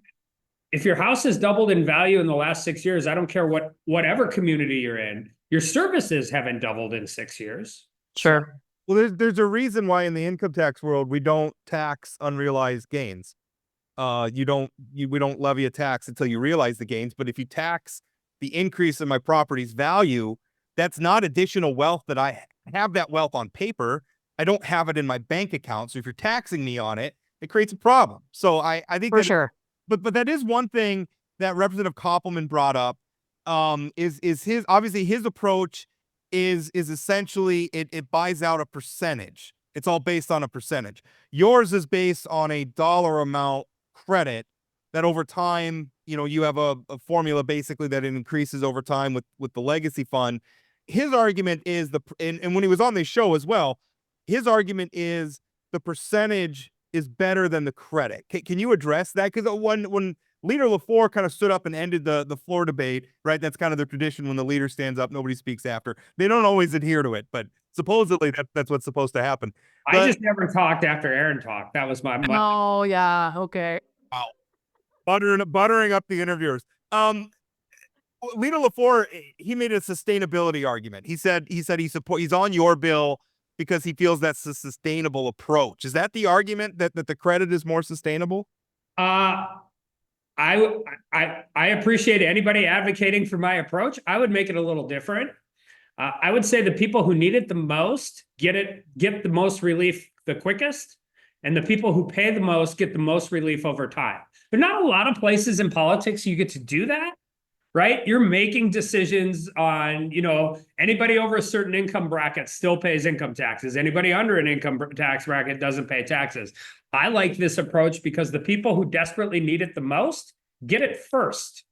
If your house has doubled in value in the last 6 years, I don't care whatever community you're in, your services haven't doubled in 6 years. Sure. Well, there's a reason why in the income tax world we don't tax unrealized gains. We don't levy a tax until you realize the gains. But if you tax the increase in my property's value, that's not additional wealth that I have. That wealth on paper, I don't have it in my bank account. So if you're taxing me on it, it creates a problem. So I think For sure. But that is one thing that Representative Koppelman brought up. Is his approach is essentially it buys out a percentage. It's all based on a percentage. Yours is based on a dollar amount credit that over time, you have a formula basically that it increases over time with the legacy fund. His argument is and when he was on this show as well, his argument is the percentage is better than the credit. Can you address that? Because when Leader LaFleur kind of stood up and ended the floor debate, right? That's kind of their tradition. When the leader stands up, nobody speaks after. They don't always adhere to it, but supposedly that's what's supposed to happen. I just never talked after Erin talked. That was my. Oh yeah, okay. Wow, buttering up the interviewers. Leader LaFleur, he made a sustainability argument. He said he's on your bill because he feels that's a sustainable approach. Is that the argument that the credit is more sustainable? I appreciate anybody advocating for my approach. I would make it a little different. I would say the people who need it the most get the most relief the quickest, and the people who pay the most get the most relief over time. There are not a lot of places in politics you get to do that. Right? You're making decisions on, anybody over a certain income bracket still pays income taxes. Anybody under an income tax bracket doesn't pay taxes. I like this approach because the people who desperately need it the most get it first.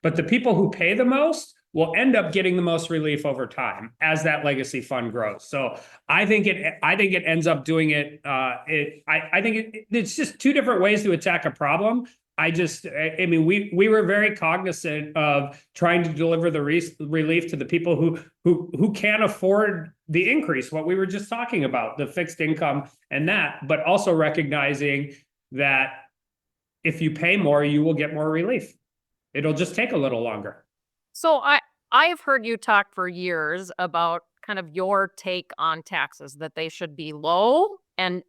But the people who pay the most will end up getting the most relief over time as that legacy fund grows. So I think it ends up doing it. I think it's just two different ways to attack a problem. We were very cognizant of trying to deliver the relief to the people who can't afford the increase, what we were just talking about, the fixed income and that, but also recognizing that if you pay more, you will get more relief. It'll just take a little longer. So I have heard you talk for years about kind of your take on taxes, that they should be low and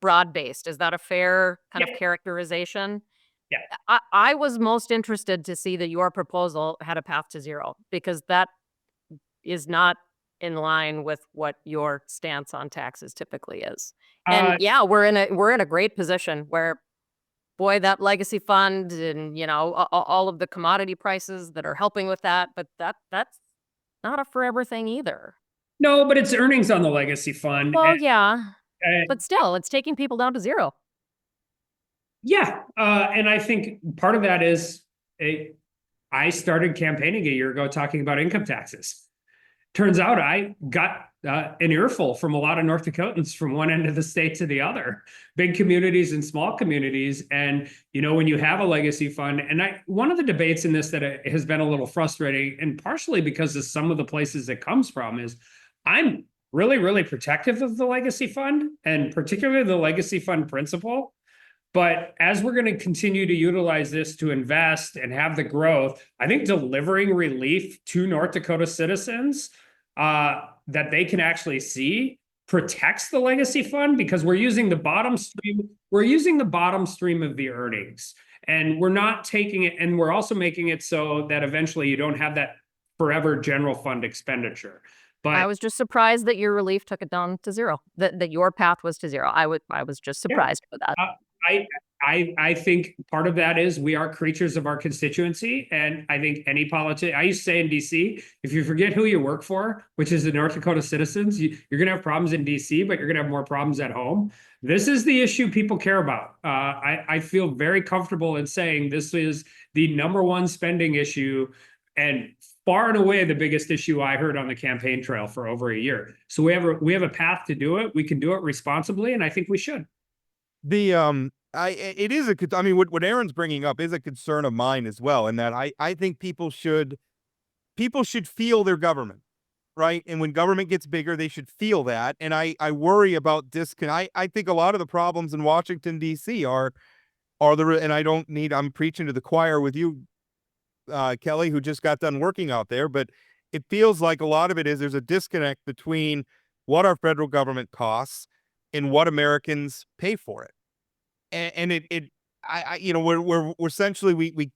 broad-based. Is that a fair kind of characterization? Yeah. I was most interested to see that your proposal had a path to zero, because that is not in line with what your stance on taxes typically is. And we're in a great position where, boy, that legacy fund and all of the commodity prices that are helping with that, but that's not a forever thing either. No, but it's earnings on the legacy fund. Well, but still, it's taking people down to zero. Yeah, and I think part of that is I started campaigning a year ago talking about income taxes. Turns out I got an earful from a lot of North Dakotans from one end of the state to the other, big communities and small communities. And, when you have a legacy fund, and one of the debates in this that has been a little frustrating, and partially because of some of the places it comes from, is I'm really, really protective of the legacy fund, and particularly the legacy fund principle. But as we're going to continue to utilize this to invest and have the growth, I think delivering relief to North Dakota citizens that they can actually see protects the legacy fund, because we're using the bottom stream. We're using the bottom stream of the earnings, and we're not taking it. And we're also making it so that eventually you don't have that forever general fund expenditure. But I was just surprised that your relief took it down to zero, that your path was to zero. I was just surprised by that. I think part of that is we are creatures of our constituency. And I think any politician, I used to say in DC, if you forget who you work for, which is the North Dakota citizens, you're going to have problems in DC, but you're going to have more problems at home. This is the issue people care about. I feel very comfortable in saying this is the number one spending issue, and far and away the biggest issue I heard on the campaign trail for over a year. So we have a path to do it. We can do it responsibly, and I think we should. It is I mean, what Erin's bringing up is a concern of mine as well, in that I think people should feel their government, right? And when government gets bigger, they should feel that. And I worry about disconnect. I think a lot of the problems in Washington, D.C. are and I'm preaching to the choir with you, Kelly, who just got done working out there, but it feels like a lot of it is there's a disconnect between what our federal government costs and what Americans pay for it. And we're essentially, we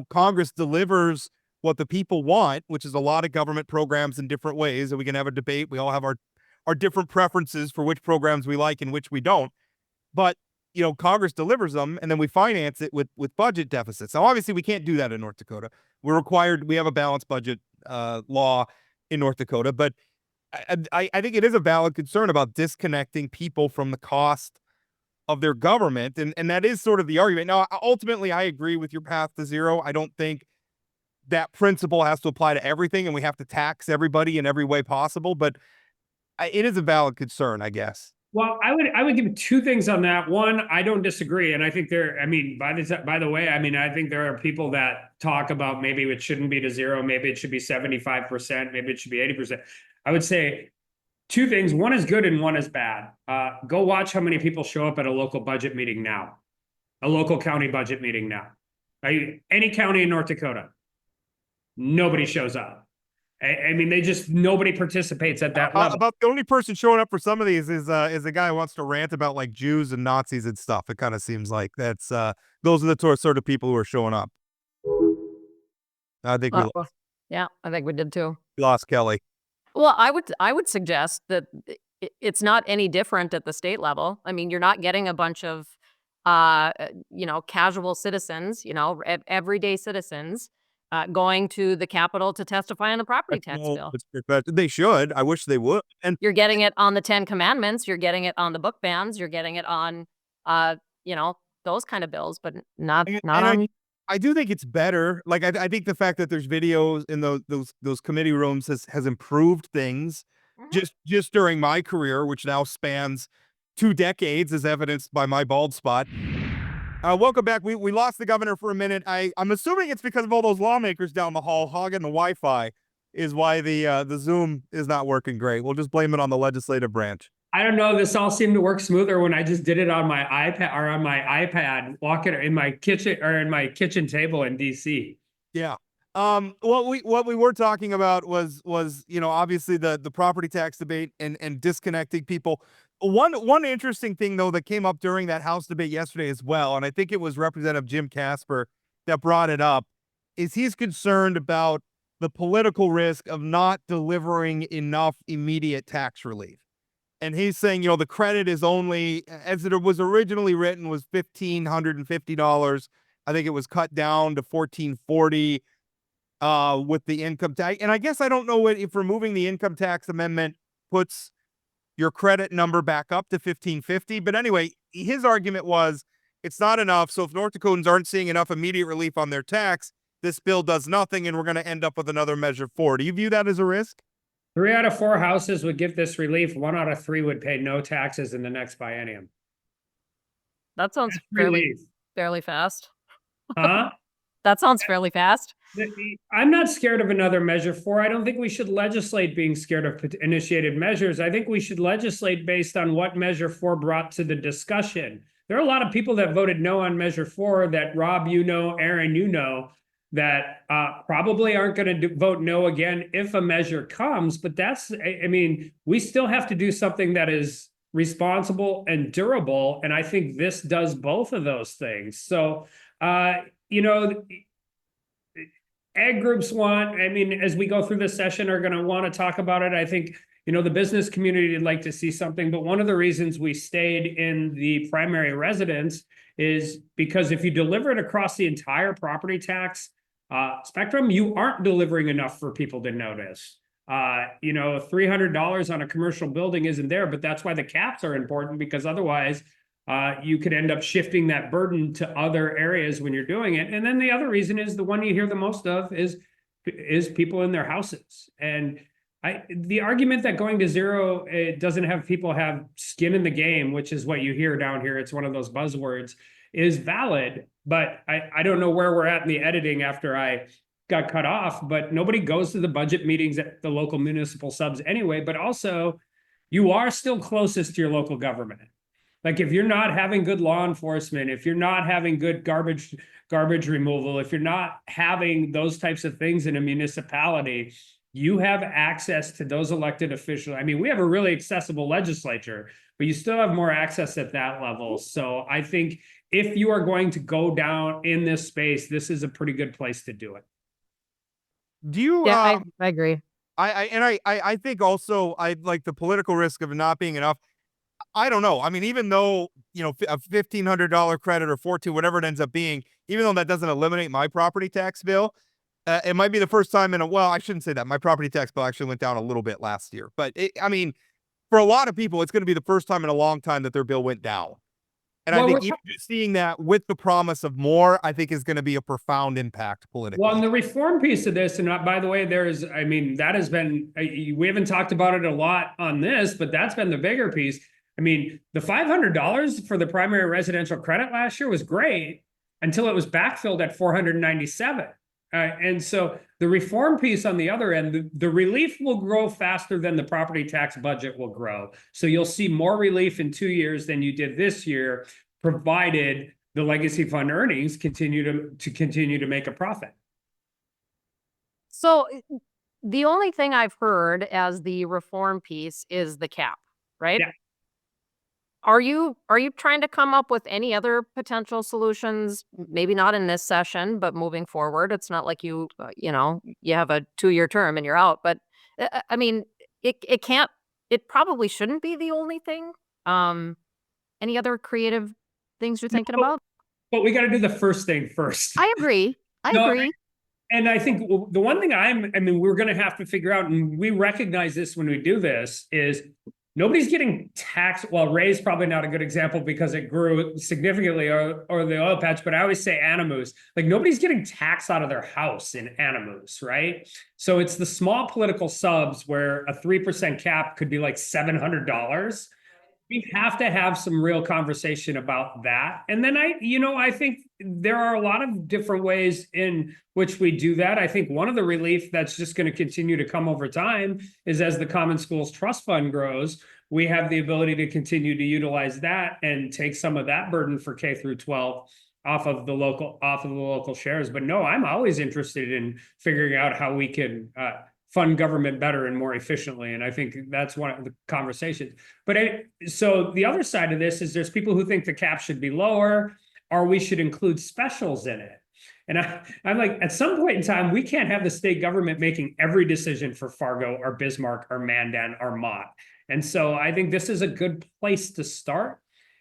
Congress delivers what the people want, which is a lot of government programs in different ways, and we can have a debate. We all have our different preferences for which programs we like and which we don't. But Congress delivers them, and then we finance it with budget deficits. Now, obviously, we can't do that in North Dakota. We have a balanced budget law in North Dakota, but I think it is a valid concern about disconnecting people from the cost of their government, and that is sort of the argument. Now, ultimately, I agree with your path to zero. I don't think that principle has to apply to everything, and we have to tax everybody in every way possible, but it is a valid concern, I guess. Well, I would give two things on that. One, I don't disagree, and I think by the way, I think there are people that talk about maybe it shouldn't be to zero, maybe it should be 75%, maybe it should be 80%. I would say two things. One is good and one is bad. Go watch how many people show up at a local budget meeting now, a local county budget meeting now. Any county in North Dakota, nobody shows up. Nobody participates at that level. About the only person showing up for some of these is a guy who wants to rant about like Jews and Nazis and stuff. It kind of seems like those are the sort of people who are showing up. I think yeah, I think we did too. We lost Kelly. Well, I would suggest that it's not any different at the state level. I mean, you're not getting a bunch of casual citizens, everyday citizens going to the Capitol to testify on the property tax bill. They should. I wish they would. And you're getting it on the 10 Commandments. You're getting it on the book bans. You're getting it on, those kind of bills, but not on. I do think it's better. Like I think the fact that there's videos in those committee rooms has improved things. Mm-hmm. Just during my career, which now spans 2 decades, as evidenced by my bald spot. Welcome back. We lost the governor for a minute. I'm assuming it's because of all those lawmakers down the hall hogging the Wi-Fi is why the Zoom is not working great. We'll just blame it on the legislative branch. I don't know. This all seemed to work smoother when I just did it on my iPad, walking in my kitchen table in DC. Yeah. What we were talking about was obviously the property tax debate and disconnecting people. One interesting thing though that came up during that House debate yesterday as well, and I think it was Representative Jim Casper that brought it up, is he's concerned about the political risk of not delivering enough immediate tax relief. And he's saying, the credit is only, as it was originally written, was $1,550. I think it was cut down to $1,440 with the income tax. And I guess I don't know if removing the income tax amendment puts your credit number back up to $1,550. But anyway, his argument was it's not enough. So if North Dakotans aren't seeing enough immediate relief on their tax, this bill does nothing, and we're going to end up with another measure 4. Do you view that as a risk? 3 out of 4 houses would get this relief. 1 out of 3 would pay no taxes in the next biennium. That sounds That's fairly relief. fairly fast. Huh? That sounds fairly fast. I'm not scared of another measure 4. I don't think we should legislate being scared of initiated measures. I think we should legislate based on what measure 4 brought to the discussion. There are a lot of people that voted no on measure 4 that Rob, Erin, that probably aren't going to vote no again if a measure comes. But that's, I mean, we still have to do something that is responsible and durable. And I think this does both of those things. So, you know, ag groups as we go through this session, are going to want to talk about it. I think, you know, the business community would like to see something, but one of the reasons we stayed in the primary residence is because if you deliver it across the entire property tax spectrum, you aren't delivering enough for people to notice. You know, $300 on a commercial building isn't there, but that's why the caps are important, because otherwise you could end up shifting that burden to other areas when you're doing it. And then the other reason is the one you hear the most of is people in their houses. And the argument that going to zero, it doesn't have people have skin in the game, which is what you hear down here. It's one of those buzzwords, is valid. But I don't know where we're at in the editing after I got cut off, but nobody goes to the budget meetings at the local municipal subs anyway. But also, you are still closest to your local government. Like if you're not having good law enforcement, if you're not having good garbage removal, if you're not having those types of things in a municipality, you have access to those elected officials. I mean, we have a really accessible legislature, but you still have more access at that level. So I think if you are going to go down in this space, this is a pretty good place to do it. Do you? Yeah, I agree. I think also I like the political risk of not being enough. I don't know. I mean, even though, you know, a $1,500 credit or 14, whatever it ends up being, even though that doesn't eliminate my property tax bill, it might be the first time well, I shouldn't say that. My property tax bill actually went down a little bit last year. But I mean, for a lot of people, it's going to be the first time in a long time that their bill went down. And I think even seeing that with the promise of more, I think is going to be a profound impact politically. Well, and the reform piece of this, and by the way, that has been, we haven't talked about it a lot on this, but that's been the bigger piece. I mean, the $500 for the primary residential credit last year was great until it was backfilled at $497. And so the reform piece on the other end, the relief will grow faster than the property tax budget will grow. So you'll see more relief in 2 years than you did this year, provided the legacy fund earnings continue to make a profit. So the only thing I've heard as the reform piece is the cap, right? Yeah. Are you trying to come up with any other potential solutions? Maybe not in this session, but moving forward. It's not like you have a 2-year term and you're out. But I mean, it probably shouldn't be the only thing. Any other creative things you're thinking about? But we got to do the first thing first. I agree. I agree. And I think the one thing we're going to have to figure out, and we recognize this when we do this, is nobody's getting taxed. Well, Ray's probably not a good example because it grew significantly, or the oil patch, but I always say Animus. Like nobody's getting taxed out of their house in Animus, right? So it's the small political subs where a 3% cap could be like $700. We have to have some real conversation about that. And then I think there are a lot of different ways in which we do that. I think one of the relief that's just going to continue to come over time is as the Common Schools Trust Fund grows, we have the ability to continue to utilize that and take some of that burden for K through 12 off of the local shares. But no, I'm always interested in figuring out how we can fund government better and more efficiently. And I think that's one of the conversations. But so the other side of this is there's people who think the cap should be lower, or we should include specials in it. And I'm like, at some point in time, we can't have the state government making every decision for Fargo or Bismarck or Mandan or Mott. And so I think this is a good place to start.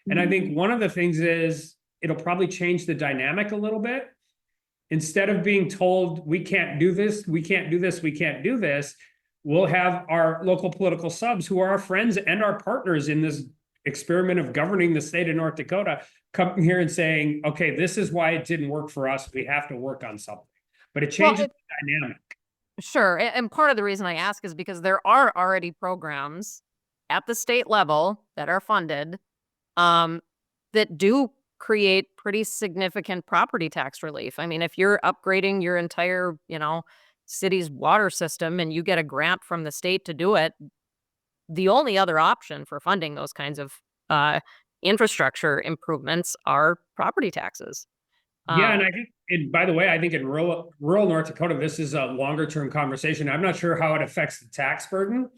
And I think one of the things is it'll probably change the dynamic a little bit. Instead of being told, we can't do this, we can't do this, we can't do this, we'll have our local political subs who are our friends and our partners in this experiment of governing the state of North Dakota come here and saying, okay, this is why it didn't work for us. We have to work on something. But it changes the dynamic. Sure. And part of the reason I ask is because there are already programs at the state level that are funded that do create pretty significant property tax relief. I mean, if you're upgrading your entire, city's water system and you get a grant from the state to do it, the only other option for funding those kinds of infrastructure improvements are property taxes. Yeah, and I think, and by the way, I think in rural North Dakota, this is a longer term conversation. I'm not sure how it affects the tax burden,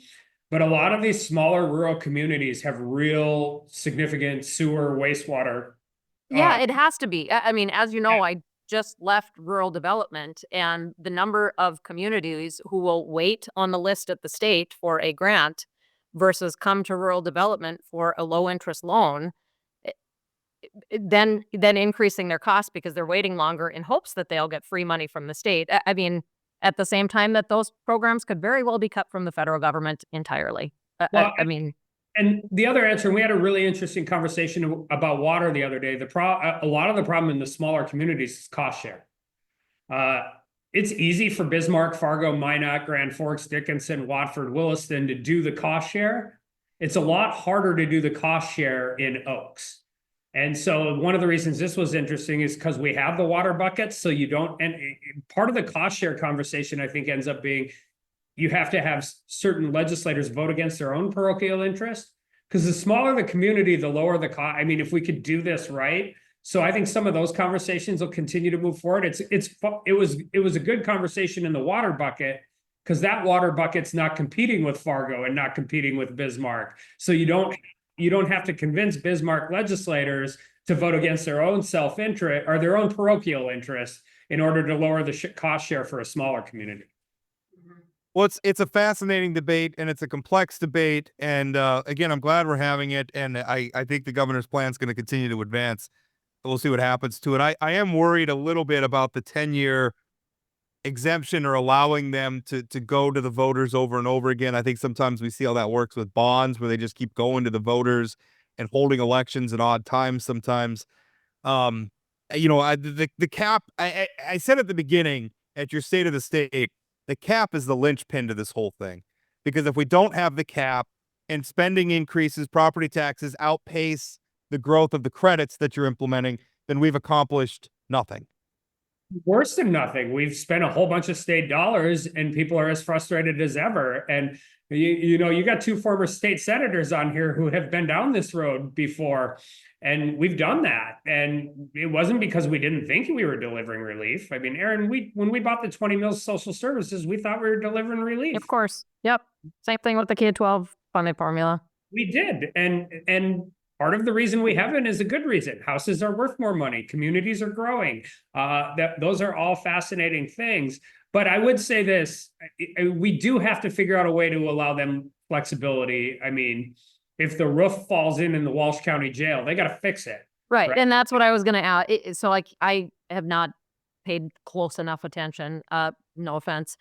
but a lot of these smaller rural communities have real significant sewer, wastewater. Yeah, it has to be. I mean, as you know, I just left rural development, and the number of communities who will wait on the list at the state for a grant versus come to rural development for a low interest loan, then increasing their costs because they're waiting longer in hopes that they'll get free money from the state. I mean, at the same time that those programs could very well be cut from the federal government entirely. Well, I mean, and the other answer, and we had a really interesting conversation about water the other day. A lot of the problem in the smaller communities is cost share. It's easy for Bismarck, Fargo, Minot, Grand Forks, Dickinson, Watford, Williston to do the cost share. It's a lot harder to do the cost share in Oaks. And so one of the reasons this was interesting is because we have the water buckets, so you don't, and part of the cost share conversation, I think, ends up being you have to have certain legislators vote against their own parochial interest, because the smaller the community, the lower the cost. I mean, if we could do this right. So I think some of those conversations will continue to move forward. It was a good conversation in the water bucket, because that water bucket's not competing with Fargo and not competing with Bismarck. So you don't have to convince Bismarck legislators to vote against their own self-interest or their own parochial interest in order to lower the cost share for a smaller community. Well, it's a fascinating debate, and it's a complex debate. And again, I'm glad we're having it. And I think the governor's plan is going to continue to advance. We'll see what happens to it. I am worried a little bit about the 10-year exemption or allowing them to go to the voters over and over again. I think sometimes we see how that works with bonds, where they just keep going to the voters and holding elections at odd times sometimes. The cap, I said at the beginning at your State of the State, the cap is the linchpin to this whole thing. Because if we don't have the cap and spending increases, property taxes outpace the growth of the credits that you're implementing, then we've accomplished nothing. Worse than nothing. We've spent a whole bunch of state dollars and people are as frustrated as ever. And you got two former state senators on here who have been down this road before, and we've done that. And it wasn't because we didn't think we were delivering relief. I mean, Erin, when we bought the 20 mills social services, we thought we were delivering relief. Of course. Yep. Same thing with the K-12 funding formula. We did. And part of the reason we haven't is a good reason. Houses are worth more money. Communities are growing. Those are all fascinating things. But I would say this, we do have to figure out a way to allow them flexibility. I mean, if the roof falls in the Walsh County Jail, they got to fix it. Right. And that's what I was going to add. So I have not paid close enough attention. No offense.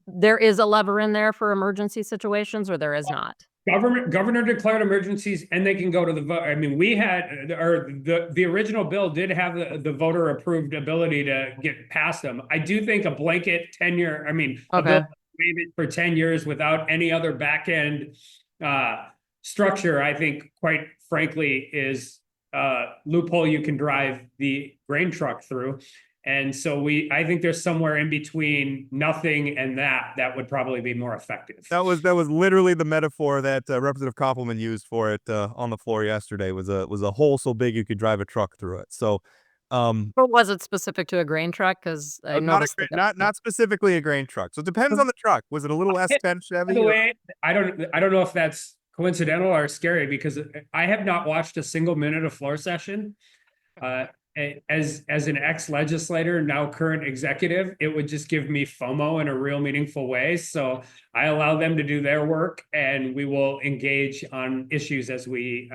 There is a lever in there for emergency situations, or there is not? Governor declared emergencies, and they can go to the vote. I mean, we had, or the original bill did have the voter approved ability to get past them. I do think a blanket 10-year, a bill for 10 years without any other back end structure, I think, quite frankly, is a loophole you can drive the grain truck through. And so I think there's somewhere in between nothing and that would probably be more effective. That was literally the metaphor that Representative Koppelman used for it on the floor yesterday. Was a hole so big you could drive a truck through it. So, but was it specific to a grain truck? Because not specifically a grain truck. So it depends on the truck. Was it a little S10 Chevy? By the way, I don't know if that's coincidental or scary, because I have not watched a single minute of floor session. As an ex-legislator, now current executive, it would just give me FOMO in a real meaningful way. So I allow them to do their work, and we will engage on issues as they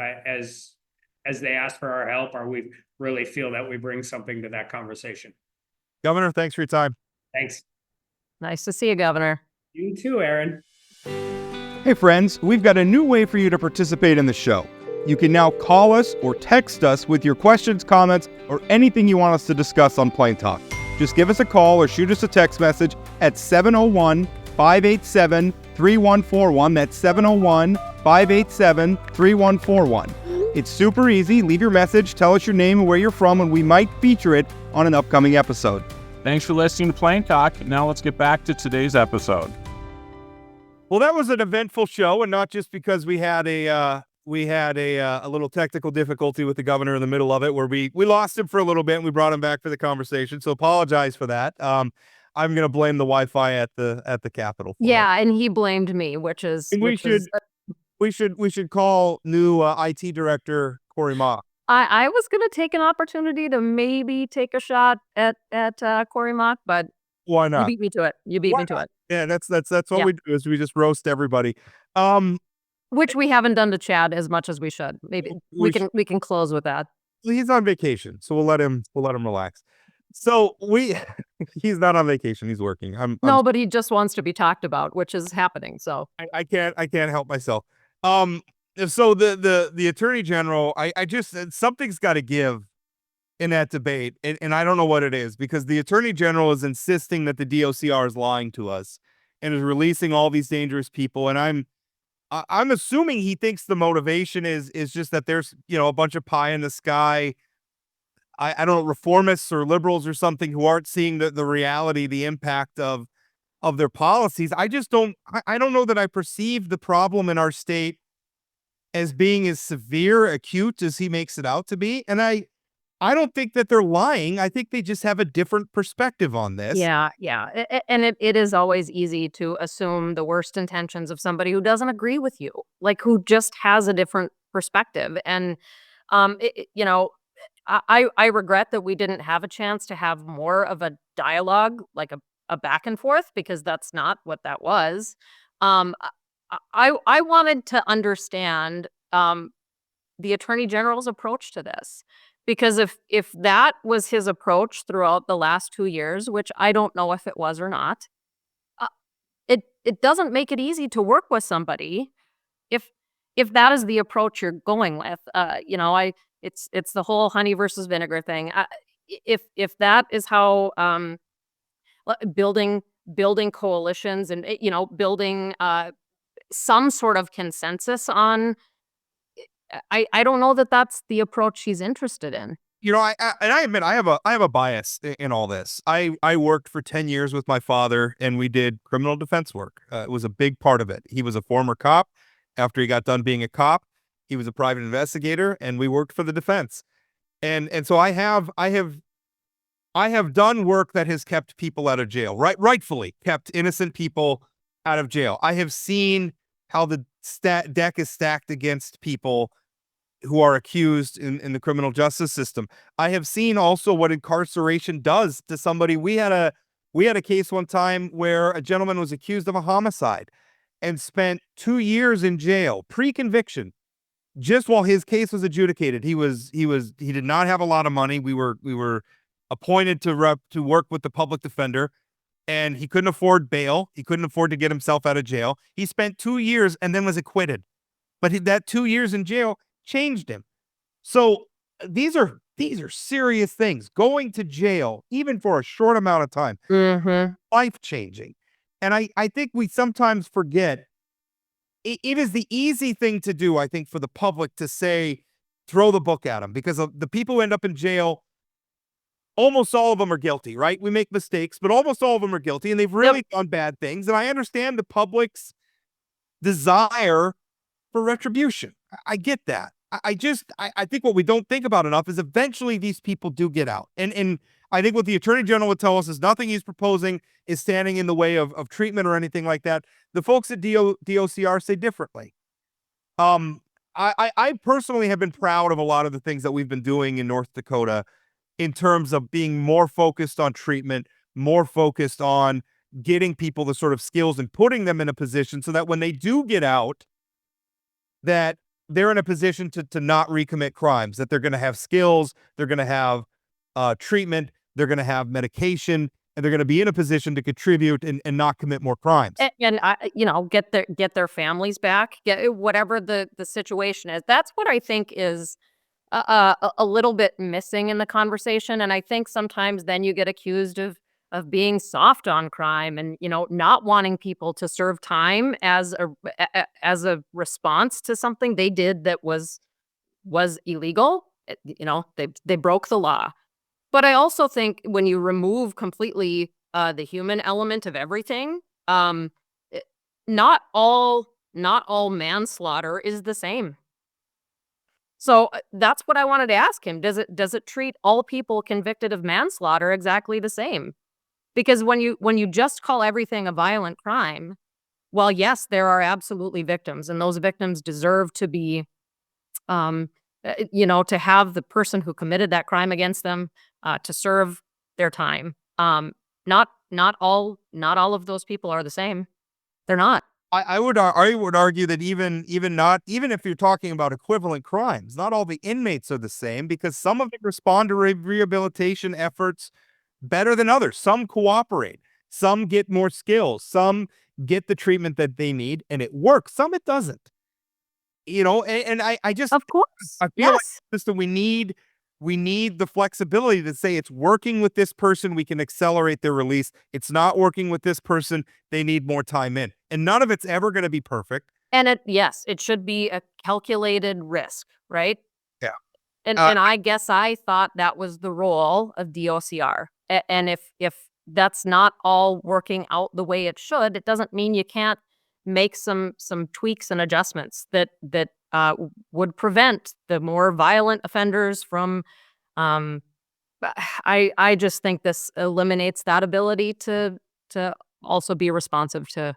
ask for our help, or we really feel that we bring something to that conversation. Governor, thanks for your time. Thanks. Nice to see you, Governor. You too, Erin. Hey friends, we've got a new way for you to participate in the show. You can now call us or text us with your questions, comments, or anything you want us to discuss on Plain Talk. Just give us a call or shoot us a text message at 701-587-3141. That's 701-587-3141. It's super easy. Leave your message, tell us your name and where you're from, and we might feature it on an upcoming episode. Thanks for listening to Plain Talk. Now let's get back to today's episode. Well, that was an eventful show, and not just because we had a little technical difficulty with the governor in the middle of it, where we lost him for a little bit and we brought him back for the conversation. So apologize for that. I'm going to blame the Wi-Fi at the Capitol. Yeah, and he blamed me, which is we should call new IT director Corey Mock. I was going to take an opportunity to maybe take a shot at Corey Mock, but why not? You beat me to it. Yeah, that's what we do, is we just roast everybody. Which we haven't done to Chad as much as we should. Maybe we can close with that. He's on vacation, so we'll let him relax. So he's not on vacation, he's working. But he just wants to be talked about, which is happening. So I can't help myself. So the Attorney General, I just, something's got to give in that debate, and I don't know what it is, because the Attorney General is insisting that the DOCR is lying to us and is releasing all these dangerous people, and I'm assuming he thinks the motivation is just that there's, a bunch of pie in the sky, I don't know, reformists or liberals or something who aren't seeing the reality, the impact of their policies. I don't know that I perceive the problem in our state as being as severe, acute as he makes it out to be. And I don't think that they're lying. I think they just have a different perspective on this. Yeah. And it is always easy to assume the worst intentions of somebody who doesn't agree with you, like who just has a different perspective. And, I regret that we didn't have a chance to have more of a dialogue, like a back and forth, because that's not what that was. I wanted to understand the Attorney General's approach to this. Because if that was his approach throughout the last 2 years, which I don't know if it was or not, it doesn't make it easy to work with somebody if that is the approach you're going with. It's the whole honey versus vinegar thing. If that is how building coalitions and building some sort of consensus on. I don't know that that's the approach he's interested in. I admit I have a bias in all this. I worked for 10 years with my father, and we did criminal defense work. It was a big part of it. He was a former cop. After he got done being a cop, he was a private investigator, and we worked for the defense. And so I have done work that has kept people out of jail, rightfully kept innocent people out of jail. I have seen how the deck is stacked against people who are accused in the criminal justice system. I have seen also what incarceration does to somebody. We had a case one time where a gentleman was accused of a homicide and spent 2 years in jail, pre-conviction, just while his case was adjudicated. He did not have a lot of money. We were appointed to work with the public defender, and he couldn't afford bail. He couldn't afford to get himself out of jail. He spent 2 years and then was acquitted. But that 2 years in jail changed him. So these are serious things. Going to jail, even for a short amount of time, life-changing. And I think we sometimes forget it is the easy thing to do, I think, for the public to say, throw the book at them, because the people who end up in jail, almost all of them are guilty, right? We make mistakes, but almost all of them are guilty, and they've really done bad things. And I understand the public's desire for retribution. I get that. I think what we don't think about enough is eventually these people do get out. And I think what the Attorney General would tell us is nothing he's proposing is standing in the way of treatment or anything like that. The folks at DOCR say differently. I personally have been proud of a lot of the things that we've been doing in North Dakota in terms of being more focused on treatment, more focused on getting people the sort of skills and putting them in a position so that when they do get out, that they're in a position to not recommit crimes, that they're going to have skills, they're going to have treatment, they're going to have medication, and they're going to be in a position to contribute and not commit more crimes. And get their families back, get whatever the situation is. That's what I think is a little bit missing in the conversation. And I think sometimes then you get accused of being soft on crime and, not wanting people to serve time as a response to something they did that was illegal. They broke the law. But I also think when you remove completely the human element of everything, it- not all manslaughter is the same. So that's what I wanted to ask him. Does it treat all people convicted of manslaughter exactly the same? Because when you just call everything a violent crime, well, yes, there are absolutely victims, and those victims deserve to be, um, to have the person who committed that crime against them to serve their time. Not all of those people are the same. They're not. I would argue that even if you're talking about equivalent crimes, not all the inmates are the same because some of them respond to rehabilitation efforts better than others. Some cooperate, some get more skills, some get the treatment that they need, and it works. Some it doesn't. And I just Of course. I feel like Yes. system we need the flexibility to say it's working with this person, we can accelerate their release. It's not working with this person, they need more time in. And none of it's ever going to be perfect. And it should be a calculated risk, right? Yeah. And Uh, and I guess I thought that was the role of DOCR. And if that's not all working out the way it should, it doesn't mean you can't make some tweaks and adjustments that would prevent the more violent offenders from. Um, I just think this eliminates that ability to also be responsive to.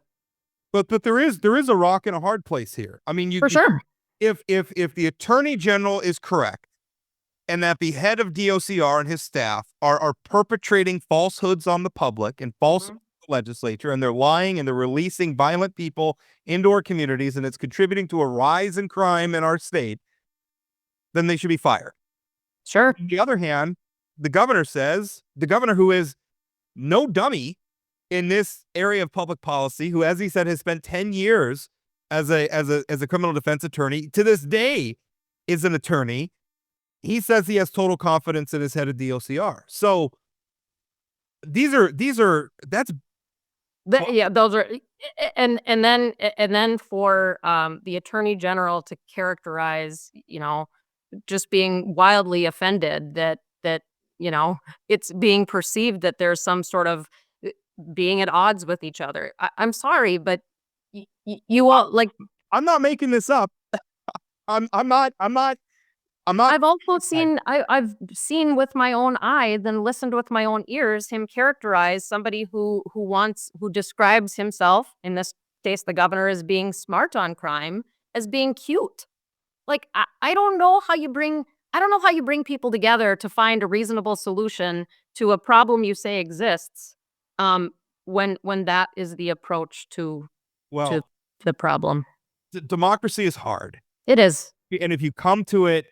but there is a rock and a hard place here. I mean, For sure. if the attorney general is correct and that the head of DOCR and his staff are perpetrating falsehoods on the public and false legislature, and they're lying and they're releasing violent people into our communities, and it's contributing to a rise in crime in our state, then they should be fired. Sure. On the other hand, the governor who is no dummy in this area of public policy, who, as he said, has spent 10 years as a criminal defense attorney, to this day is an attorney. He says he has total confidence in his head of DOCR. So that's Yeah, those are, and then for the attorney general to characterize, just being wildly offended that it's being perceived that there's some sort of being at odds with each other. I'm sorry, but you all like. I'm not making this up. I'm not. I've also seen I've seen with my own eyes and listened with my own ears him characterize somebody who describes himself, in this case the governor, as being smart on crime, as being cute. Like I don't know how you bring people together to find a reasonable solution to a problem you say exists, when that is the approach to Well, the problem. democracy is hard. It is. And if you come to it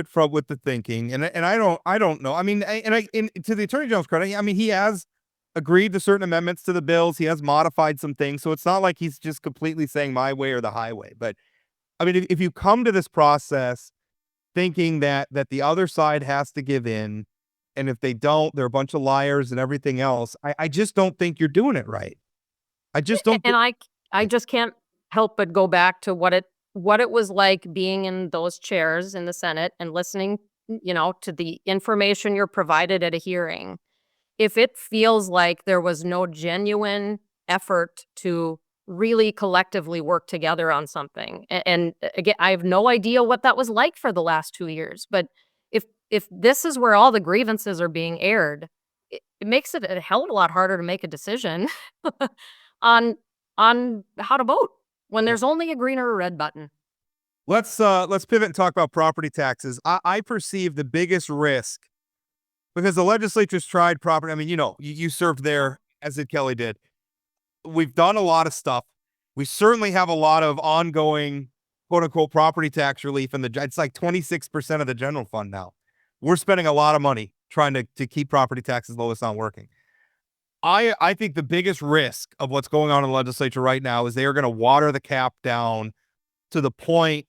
from with the thinking, and I don't know. I mean, to the attorney general's credit, I mean, he has agreed to certain amendments to the bills. He has modified some things, so it's not like he's just completely saying my way or the highway. But I mean, if you come to this process thinking that the other side has to give in, and if they don't, they're a bunch of liars and everything else, I just don't think you're doing it right. I just don't. And I just can't help but go back to what it was like being in those chairs in the Senate and listening, to the information you're provided at a hearing. If it feels like there was no genuine effort to really collectively work together on something, and again, I have no idea what that was like for the last 2 years, but if this is where all the grievances are being aired, it makes it a hell of a lot harder to make a decision on how to vote when there's only a green or a red button. Let's pivot and talk about property taxes. I perceive the biggest risk because the legislature's tried property. I mean, you served there, as did Kelly did. We've done a lot of stuff. We certainly have a lot of ongoing quote unquote property tax relief it's like 26% of the general fund now. We're spending a lot of money trying to keep property taxes low. It's not working. I think the biggest risk of what's going on in the legislature right now is they are going to water the cap down to the point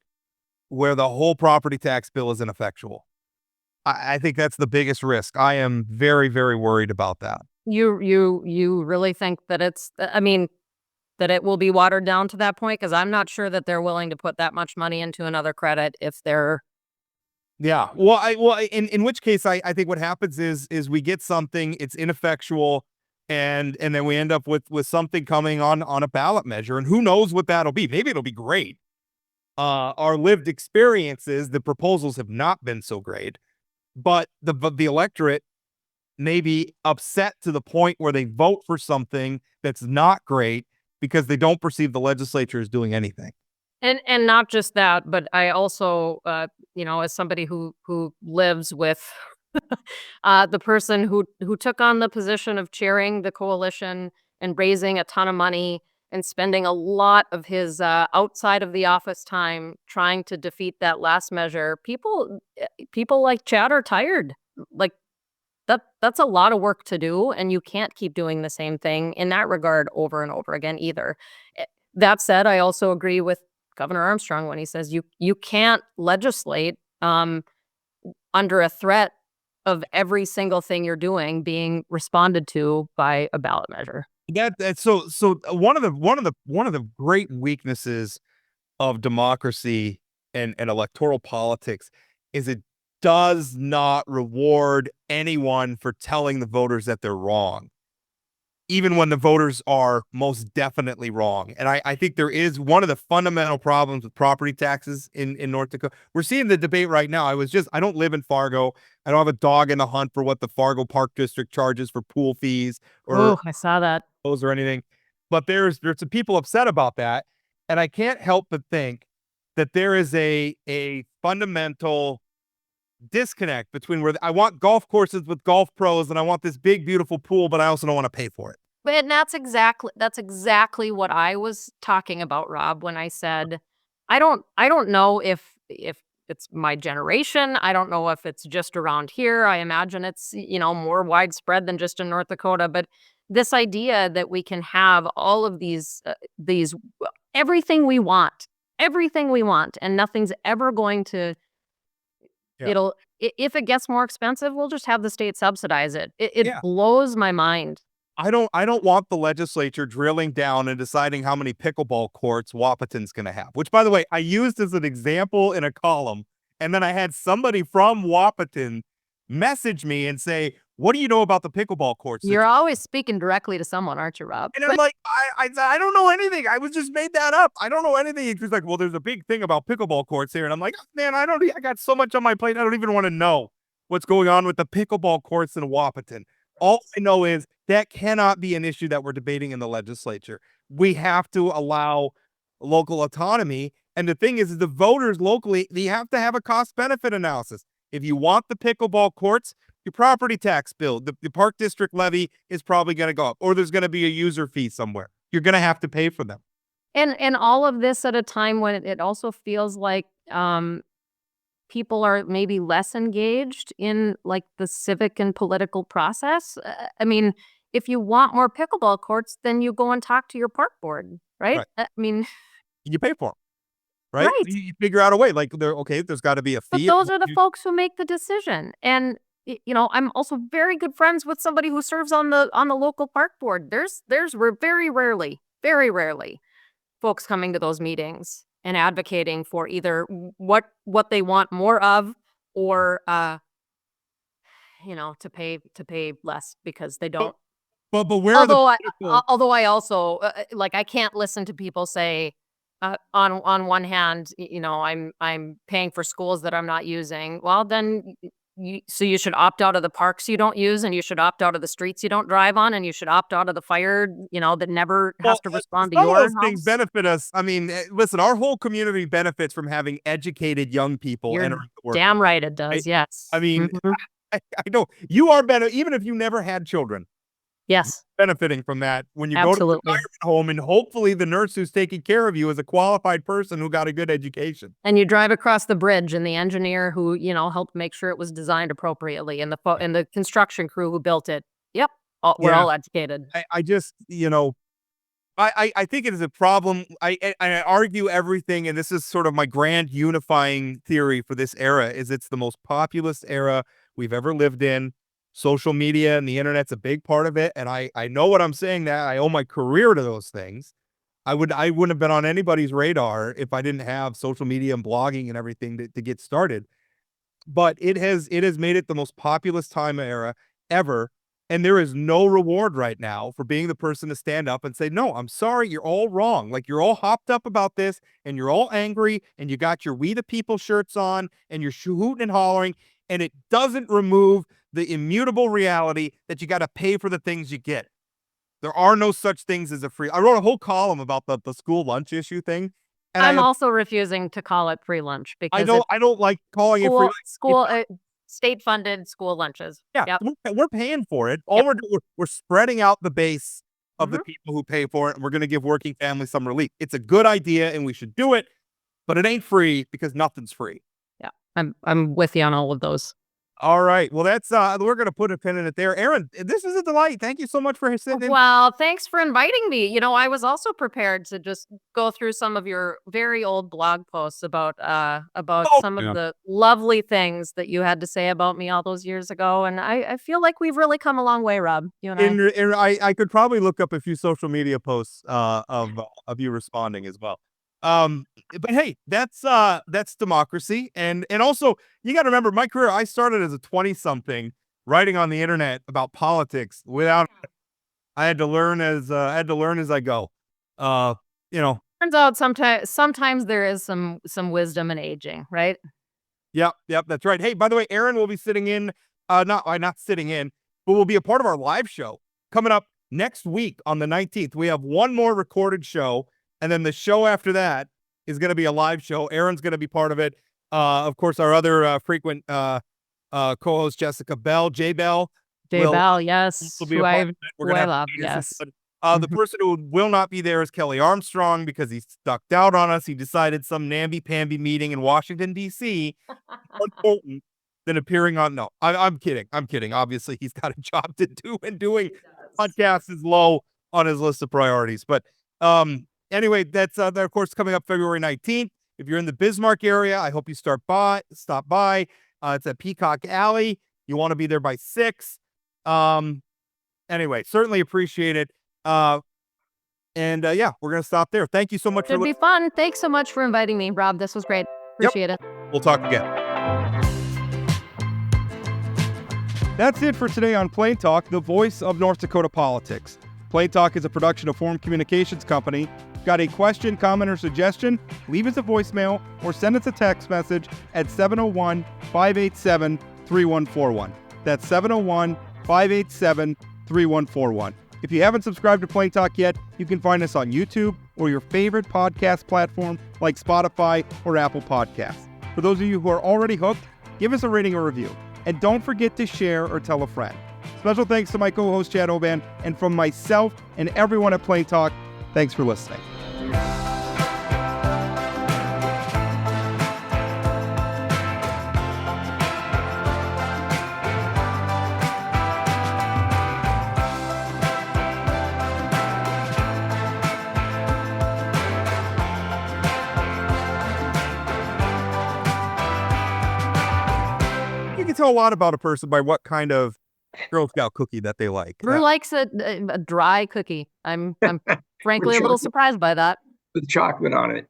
where the whole property tax bill is ineffectual. I think that's the biggest risk. I am very, very worried about that. You really think that that it will be watered down to that point? Because I'm not sure that they're willing to put that much money into another credit if they're. Yeah. Well, in which case, I think what happens is we get something, it's ineffectual, and then we end up with something coming on a ballot measure, and who knows what that'll be? Maybe it'll be great. Our lived experiences, the proposals have not been so great, but the electorate may be upset to the point where they vote for something that's not great because they don't perceive the legislature as doing anything. And not just that, but I also, as somebody who lives with the person who took on the position of chairing the coalition and raising a ton of money and spending a lot of his outside of the office time trying to defeat that last measure, people like Chad are tired. Like that's a lot of work to do, and you can't keep doing the same thing in that regard over and over again either. That said, I also agree with Governor Armstrong when he says you can't legislate under a threat of every single thing you're doing being responded to by a ballot measure. That's so one of the great weaknesses of democracy and electoral politics is it does not reward anyone for telling the voters that they're wrong, even when the voters are most definitely wrong. And I think there is one of the fundamental problems with property taxes in North Dakota. We're seeing the debate right now. I don't live in Fargo. I don't have a dog in the hunt for what the Fargo Park District charges for pool fees or I saw that. or anything. But there's some people upset about that. And I can't help but think that there is a fundamental disconnect between where I want golf courses with golf pros and I want this big, beautiful pool, but I also don't want to pay for it. But that's exactly what I was talking about, Rob, when I said I don't know if it's my generation. I don't know if it's just around here. I imagine it's, more widespread than just in North Dakota, but this idea that we can have all of these everything we want, and nothing's ever going to. Yeah. If it gets more expensive, we'll just have the state subsidize it. It blows my mind. I don't want the legislature drilling down and deciding how many pickleball courts Wapaton's going to have, which, by the way, I used as an example in a column. And then I had somebody from Wapaton message me and say, what do you know about the pickleball courts? You're always speaking directly to someone, aren't you, Rob? And I'm like, I don't know anything. I was just made that up. I don't know anything. He's like, well, there's a big thing about pickleball courts here. And I'm like, man, I got so much on my plate. I don't even want to know what's going on with the pickleball courts in Wapaton. All I know is that cannot be an issue that we're debating in the legislature. We have to allow local autonomy. And the thing is the voters locally, they have to have a cost-benefit analysis. If you want the pickleball courts, your property tax bill, the park district levy is probably going to go up, or there's going to be a user fee somewhere. You're going to have to pay for them. And all of this at a time when it also feels like people are maybe less engaged in like the civic and political process. I mean, if you want more pickleball courts, then you go and talk to your park board, right? I mean, you pay for them. Right? You figure out a way. Like, there's got to be a fee. But those are the folks who make the decision. And I'm also very good friends with somebody who serves on the local park board. There's very rarely folks coming to those meetings and advocating for either what they want more of or to pay less because they don't. But where although I also I can't listen to people say on one hand, I'm paying for schools that I'm not using. Well, then you should opt out of the parks you don't use, and you should opt out of the streets you don't drive on, and you should opt out of the fire, that never has to respond to your house. Those things benefit us. I mean, listen, our whole community benefits from having educated young people You're entering the workforce. Damn right it does. Right? Yes. I mean, I know you are better, even if you never had children. Yes. Benefiting from that when you go to the retirement home, and hopefully the nurse who's taking care of you is a qualified person who got a good education. And you drive across the bridge, and the engineer who, helped make sure it was designed appropriately, and the construction crew who built it. Yep. We're all educated. I just, I think it is a problem. I argue everything, and this is sort of my grand unifying theory for this era, is it's the most populist era we've ever lived in. Social media and the internet's a big part of it, and I know what I'm saying, that I owe my career to those things. I wouldn't have been on anybody's radar if I didn't have social media and blogging and everything to get started. But it has made it the most populous time era ever. And there is no reward right now for being the person to stand up and say, no, I'm sorry, you're all wrong. Like, you're all hopped up about this and you're all angry and you got your We the People shirts on and you're hooting and hollering. And it doesn't remove the immutable reality that you got to pay for the things you get. There are no such things as a free. I wrote a whole column about the school lunch issue thing. And I'm also refusing to call it free lunch because I don't like calling it free. state-funded school lunches. Yeah, Yep. we're paying for it. All we're spreading out the base of the Mhm. people who pay for it, and we're going to give working families some relief. It's a good idea, and we should do it, but it ain't free because nothing's free. Yeah, I'm with you on all of those. All right, well, that's we're going to put a pin in it there. Erin, this is a delight. Thank you so much for sitting in. Well, thanks for inviting me. You know, I was also prepared to just go through some of your very old blog posts about some of the lovely things that you had to say about me all those years ago. And I feel like we've really come a long way, Rob. You and I could probably look up a few social media posts of you responding as well. But hey, that's democracy. And also, you got to remember, my career, I started as a 20-something writing on the internet about politics I had to learn as I go. Turns out sometimes there is some wisdom in aging, right? Yep, that's right. Hey, by the way, Erin will be sitting in, not sitting in, but will be a part of our live show coming up next week on the 19th. We have one more recorded show, and then the show after that is going to be a live show. Erin's going to be part of it. Of course, our other frequent co-host, Jessica Bell, J Bell, yes, will be a part of it. We're gonna have love, to yes. the person who will not be there is Kelly Armstrong because he stuck out on us. He decided some namby-pamby meeting in Washington, D.C. more important than appearing on. No, I'm kidding. Obviously, he's got a job to do, and doing podcasts is low on his list of priorities. But anyway, that's that, of course, coming up February 19th. If you're in the Bismarck area, I hope you stop by. It's at Peacock Alley. You want to be there by 6. Anyway, certainly appreciate it. Yeah, we're going to stop there. Thank you so much. It'd be fun. Thanks so much for inviting me, Rob. This was great. Appreciate it. We'll talk again. That's it for today on Plain Talk, the voice of North Dakota politics. Plain Talk is a production of Forum Communications Company. Got a question, comment, or suggestion? Leave us a voicemail or send us a text message at 701-587-3141. That's 701-587-3141. If you haven't subscribed to Plain Talk yet, you can find us on YouTube or your favorite podcast platform like Spotify or Apple Podcasts. For those of you who are already hooked, give us a rating or review. And don't forget to share or tell a friend. Special thanks to my co-host, Chad Oban, and from myself and everyone at Plain Talk, thanks for listening. You can tell a lot about a person by what kind of Girl Scout cookie that they like. Drew likes a dry cookie. I'm frankly a little surprised by that. With chocolate on it.